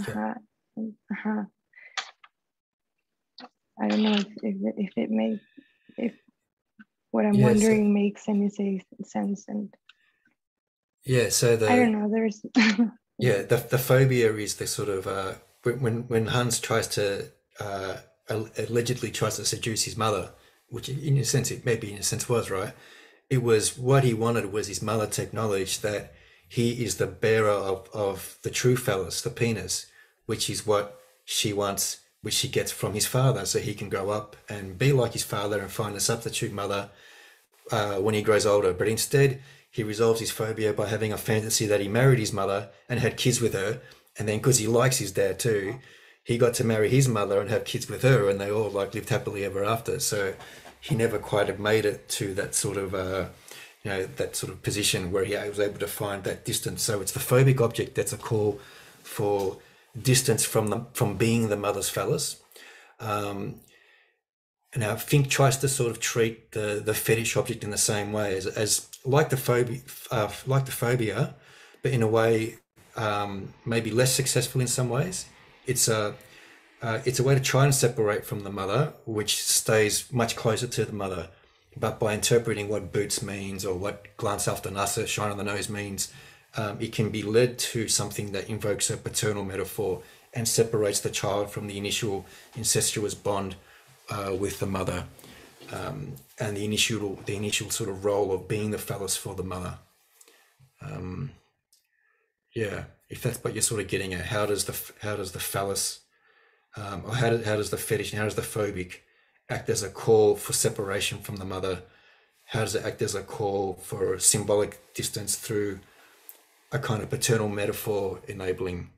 I don't know if what I'm wondering makes any sense. And so I don't know. There's the phobia is the sort of when Hans tries to allegedly tries to seduce his mother, which in a sense it maybe in a sense was right. It was what he wanted was his mother to acknowledge that he is the bearer of the true phallus, the penis, which is what she wants, which she gets from his father, so he can grow up and be like his father and find a substitute mother when he grows older. But instead, he resolves his phobia by having a fantasy that he married his mother and had kids with her. And then because he likes his dad too, he got to marry his mother and have kids with her, and they all like lived happily ever after. So he never quite have made it to that sort of, that sort of position where he was able to find that distance. So it's the phobic object that's a call for distance from being the mother's phallus. Now Fink tries to sort of treat the fetish object in the same way as like the phobia, but in a way maybe less successful in some ways. It's a way to try and separate from the mother, which stays much closer to the mother, but by interpreting what boots means or what glance after Nasa, shine on the nose means, it can be led to something that invokes a paternal metaphor and separates the child from the initial incestuous bond with the mother, and the initial sort of role of being the phallus for the mother. If that's what you're sort of getting at, how does the phallus, or how does the fetish and how does the phobic act as a call for separation from the mother? How does it act as a call for symbolic distance through a kind of paternal metaphor, enabling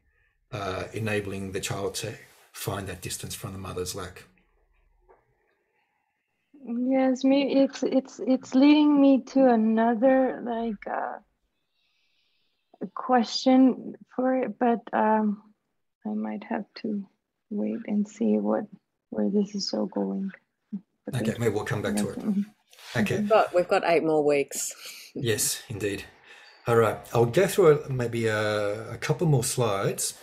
the child to find that distance from the mother's lack? Yes, it's leading me to another a question for it, but I might have to wait and see where this is all going. Okay, maybe we'll come back to it. Okay, we've got 8 more weeks. Yes, indeed. All right, I'll go through maybe a couple more slides,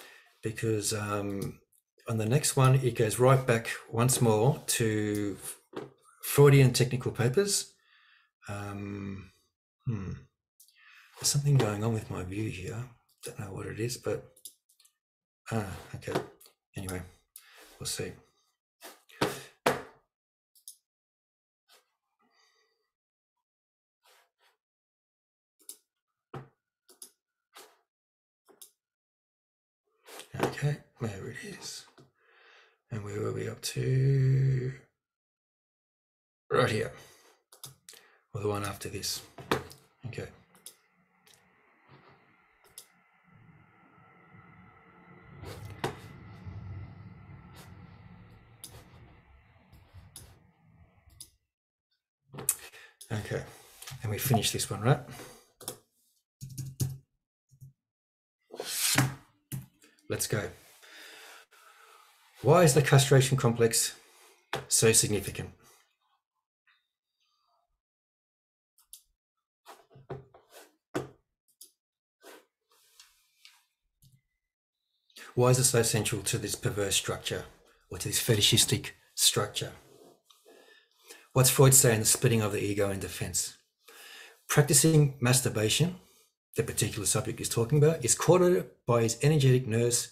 because on the next one it goes right back once more to Freudian technical papers. There's something going on with my view here. Don't know what it is, but okay. Anyway, we'll see. Okay, there it is. And where were we up to? Right here. Or the one after this. Okay. Okay, and we finish this one, right? Let's go. Why is the castration complex so significant? Why is it so essential to this perverse structure, or to this fetishistic structure? What's Freud saying in The Splitting of the Ego in Defense? Practicing masturbation, the particular subject he's talking about, is courted by his energetic nurse,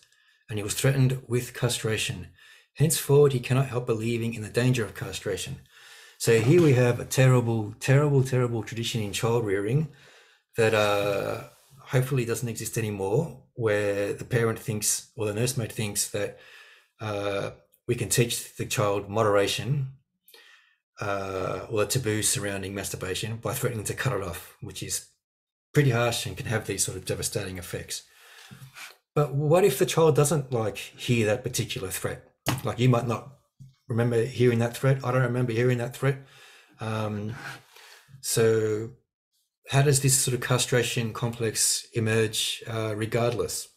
and he was threatened with castration. Henceforward, he cannot help believing in the danger of castration. So here we have a terrible, terrible, terrible tradition in child rearing that hopefully doesn't exist anymore, where the parent thinks, or the nursemaid thinks, that we can teach the child moderation or the taboo surrounding masturbation by threatening to cut it off, which is pretty harsh and can have these sort of devastating effects. But what if the child doesn't hear that particular threat? Like, you might not remember hearing that threat. I don't remember hearing that threat. So how does this sort of castration complex emerge regardless?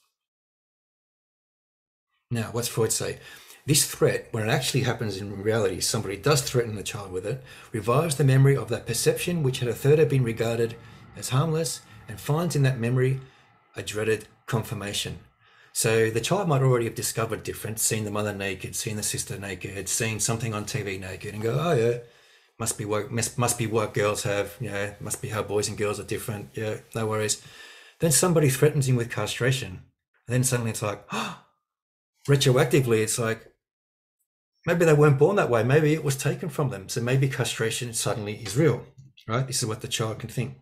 Now, what's Freud say? This threat, when it actually happens in reality, somebody does threaten the child with it, revives the memory of that perception which had hitherto been regarded as harmless, and finds in that memory a dreaded confirmation. So the child might already have discovered difference, seen the mother naked, seen the sister naked, seen something on TV naked, and go, oh yeah, must be what girls have, must be how boys and girls are different, yeah, no worries. Then somebody threatens him with castration, and then suddenly it's like, retroactively, it's like, Maybe they weren't born that way. Maybe it was taken from them. So maybe castration suddenly is real, right? This is what the child can think.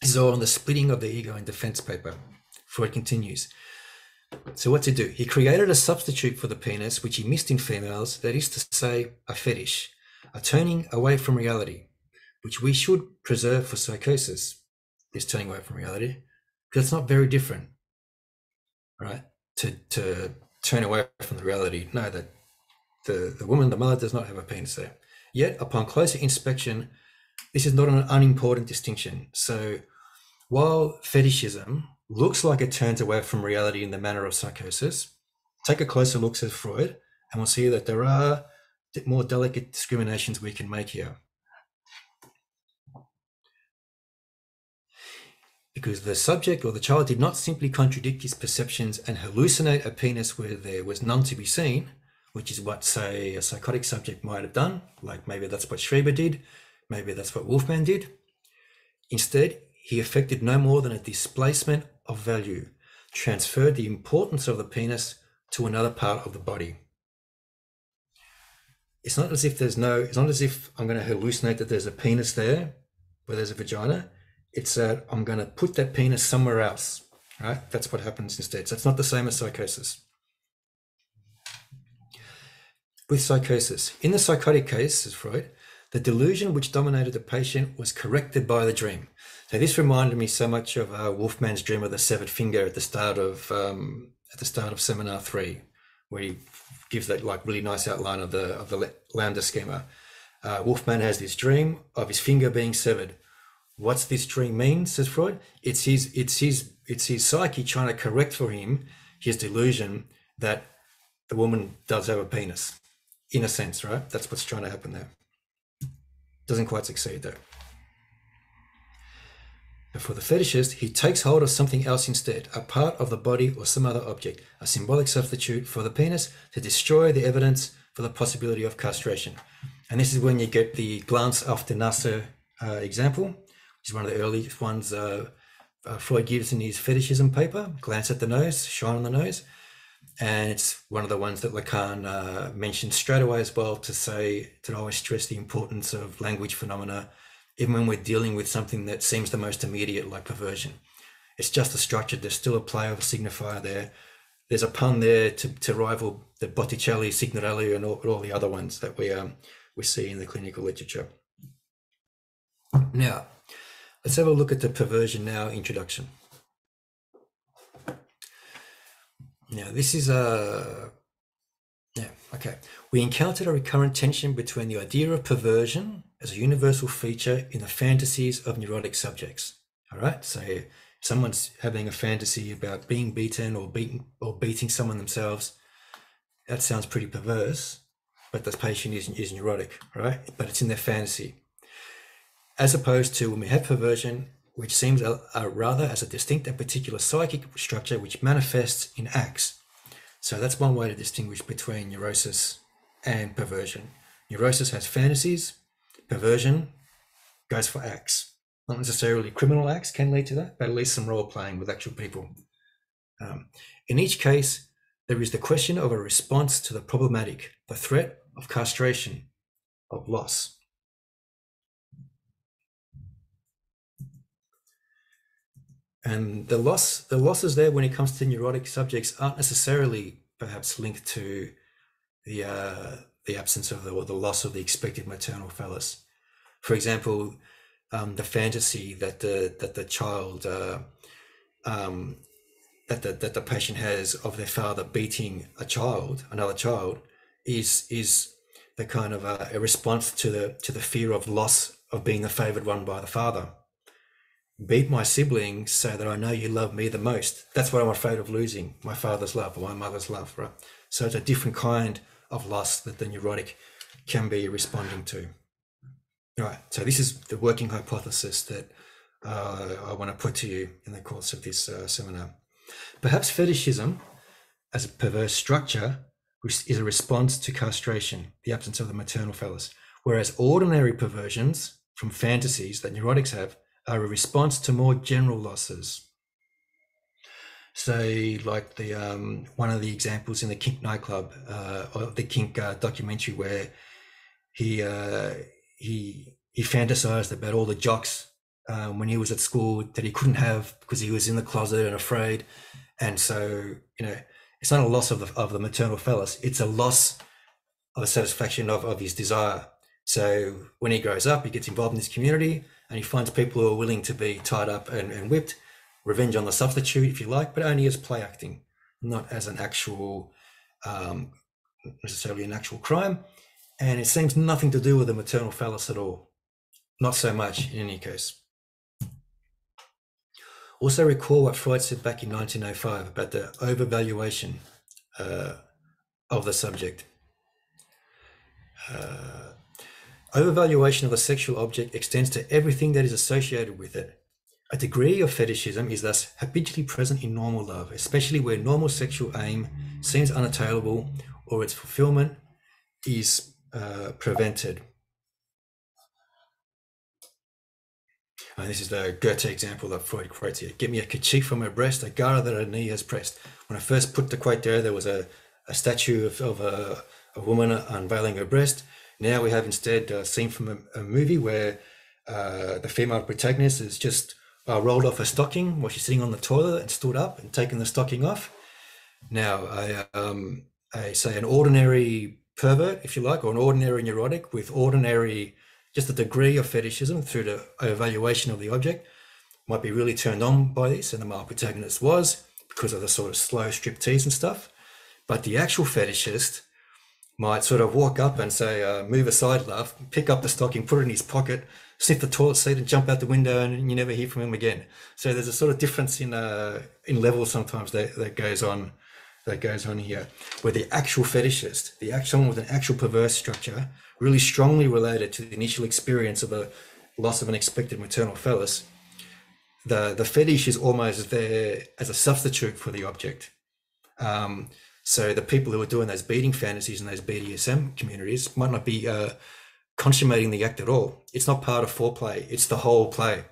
This is all on the splitting of the ego in defense paper. Freud continues. So what's he do? He created a substitute for the penis, which he missed in females, that is to say, a fetish, a turning away from reality, which we should preserve for psychosis, this turning away from reality, because it's not very different, right? To turn away from the reality. No, that the woman, the mother, does not have a penis there. Yet, upon closer inspection, this is not an unimportant distinction. So while fetishism looks like it turns away from reality in the manner of psychosis, take a closer look, says Freud, and we'll see that there are more delicate discriminations we can make here. Because the subject or the child did not simply contradict his perceptions and hallucinate a penis where there was none to be seen, which is what, say, a psychotic subject might have done, like maybe that's what Schreiber did, maybe that's what Wolfman did. Instead, he effected no more than a displacement of value, transferred the importance of the penis to another part of the body. It's not as if it's not as if I'm going to hallucinate that there's a penis there where there's a vagina. It's that I'm going to put that penis somewhere else, right? That's what happens instead. So it's not the same as psychosis. With psychosis, in the psychotic case, says Freud, the delusion which dominated the patient was corrected by the dream. So this reminded me so much of Wolfman's dream of the severed finger at the start of Seminar 3, where he gives that like really nice outline of the Lambda schema. Wolfman has this dream of his finger being severed. What's this dream mean, says Freud? It's his psyche trying to correct for him his delusion that the woman does have a penis, in a sense, right? That's what's trying to happen there. Doesn't quite succeed though. But for the fetishist, he takes hold of something else instead, a part of the body or some other object, a symbolic substitute for the penis to destroy the evidence for the possibility of castration. And this is when you get the glance auf die Nase example, which is one of the earliest ones Freud gives in his fetishism paper, glance at the nose, shine on the nose. And it's one of the ones that Lacan mentions straight away as well, to always stress the importance of language phenomena, even when we're dealing with something that seems the most immediate, like perversion. It's just a structure. There's still a play of a signifier there. There's a pun there to rival the Botticelli, Signorelli, and all the other ones that we see in the clinical literature. Now, let's have a look at the perversion now introduction. Now, this is okay. We encountered a recurrent tension between the idea of perversion as a universal feature in the fantasies of neurotic subjects. All right, so if someone's having a fantasy about being beaten or beating someone themselves, that sounds pretty perverse, but the patient is neurotic, right? But it's in their fantasy. As opposed to when we have perversion, which seems rather as a distinct and particular psychic structure which manifests in acts. So that's one way to distinguish between neurosis and perversion. Neurosis has fantasies, perversion goes for acts. Not necessarily criminal acts can lead to that, but at least some role playing with actual people. In each case, there is the question of a response to the problematic, the threat of castration, of loss. And the losses there when it comes to neurotic subjects aren't necessarily perhaps linked to the absence of or the loss of the expected maternal phallus. For example, the fantasy that the child that the patient has of their father beating another child, is the kind of a response to the fear of loss of being the favored one by the father. Beat my sibling so that I know you love me the most. That's what I'm afraid of losing, my father's love or my mother's love, right? So it's a different kind of loss that the neurotic can be responding to. All right, so this is the working hypothesis that I want to put to you in the course of this seminar. Perhaps fetishism, as a perverse structure, is a response to castration, the absence of the maternal phallus, whereas ordinary perversions from fantasies that neurotics have are a response to more general losses. Say like the one of the examples in the Kink nightclub, or the Kink documentary, where he fantasized about all the jocks when he was at school that he couldn't have because he was in the closet and afraid, and so it's not a loss of the maternal phallus; it's a loss of the satisfaction of his desire. So when he grows up, he gets involved in this community and he finds people who are willing to be tied up and whipped. Revenge on the substitute, if you like, but only as play acting, not as an actual, necessarily an actual crime. And it seems nothing to do with the maternal phallus at all. Not so much in any case. Also recall what Freud said back in 1905 about the overvaluation of the subject. Overvaluation of a sexual object extends to everything that is associated with it. A degree of fetishism is thus habitually present in normal love, especially where normal sexual aim seems unattainable or its fulfillment is prevented. And this is the Goethe example that Freud quotes here. Get me a kerchief from her breast, a garter that her knee has pressed. When I first put the quote there was a statue of a woman unveiling her breast. Now we have instead a scene from a movie where the female protagonist is just rolled off her stocking while she's sitting on the toilet and stood up and taken the stocking off. Now, I say an ordinary pervert, if you like, or an ordinary neurotic with ordinary, just a degree of fetishism through the evaluation of the object might be really turned on by this, and the male protagonist was, because of the sort of slow striptease and stuff. But the actual fetishist might sort of walk up and say, move aside, love, pick up the stocking, put it in his pocket, sniff the toilet seat and jump out the window, and you never hear from him again. So there's a sort of difference in levels sometimes that goes on here, where the actual fetishist, someone with an actual perverse structure, really strongly related to the initial experience of a loss of an expected maternal phallus, the fetish is almost there as a substitute for the object. So the people who are doing those beating fantasies in those BDS&M communities might not be consummating the act at all. It's not part of foreplay, it's the whole play.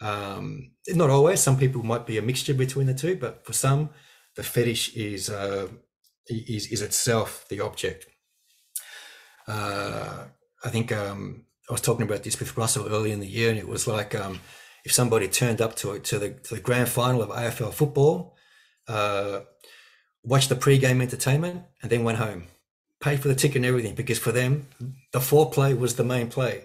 Not always, some people might be a mixture between the two, but for some, the fetish is itself the object. I think I was talking about this with Russell early in the year, and it was like if somebody turned up to the grand final of AFL football, watched the pre-game entertainment, and then went home, paid for the ticket and everything, because for them, the foreplay was the main play.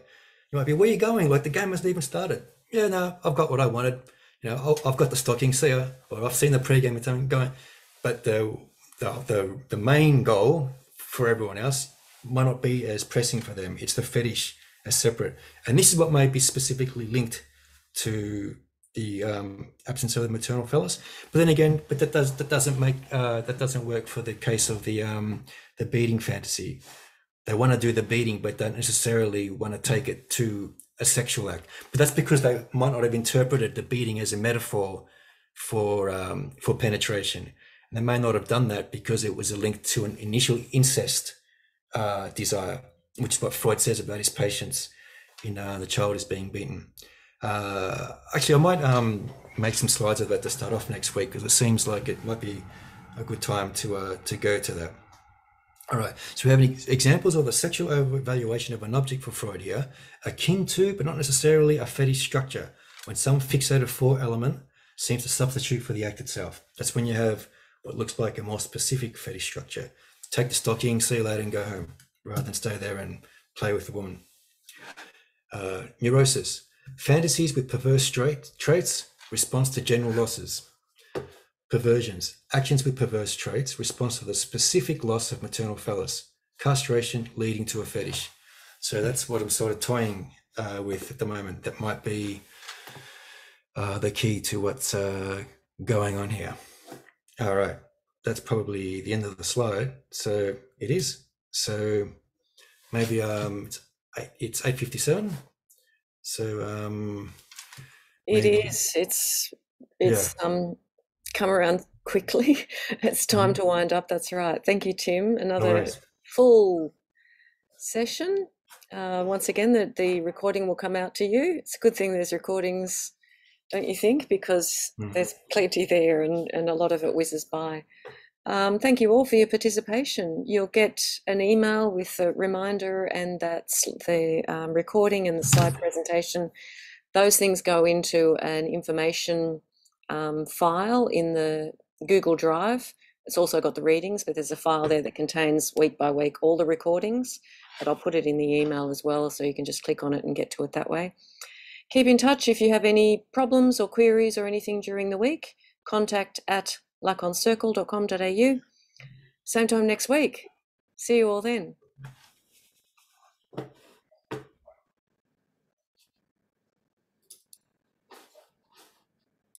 You might be, where are you going? Like, the game hasn't even started. Yeah, no, I've got what I wanted. I've got the stocking, see ya. Or I've seen the pre-game entertainment going. But the main goal for everyone else might not be as pressing for them. It's the fetish as separate. And this is what may be specifically linked to the absence of the maternal phallus. But then again, that doesn't work for the case of the beating fantasy. They want to do the beating, but don't necessarily want to take it to a sexual act. But that's because they might not have interpreted the beating as a metaphor for penetration. And they may not have done that because it was a link to an initial incest desire, which is what Freud says about his patients in The Child is Being Beaten. Actually, I might make some slides of that to start off next week, because it seems like it might be a good time to go to that. All right, so we have any examples of a sexual overvaluation of an object for Freud here, akin to, but not necessarily, a fetish structure, when some fixated for element seems to substitute for the act itself. That's when you have what looks like a more specific fetish structure. Take the stocking, see you later, and go home, rather than stay there and play with the woman. Neurosis. Fantasies with perverse traits, response to general losses. Perversions. Actions with perverse traits, response to the specific loss of maternal phallus. Castration leading to a fetish. So that's what I'm sort of toying with at the moment. That might be the key to what's going on here. All right, that's probably the end of the slide. So it is. So maybe it's 8:57. So it is. It's come around quickly. It's time to wind up. That's right. Thank you, Tim. Another full session. Once again, the recording will come out to you. It's a good thing there's recordings don't you think? Because there's plenty there, and a lot of it whizzes by. Thank you all for your participation. You'll get an email with a reminder, and that's the recording and the slide presentation. Those things go into an information file in the Google Drive. It's also got the readings, but there's a file there that contains week by week all the recordings, but I'll put it in the email as well, so you can just click on it and get to it that way. Keep in touch if you have any problems or queries or anything during the week. Contact at lacancircle.com.au. Same time next week. See you all then.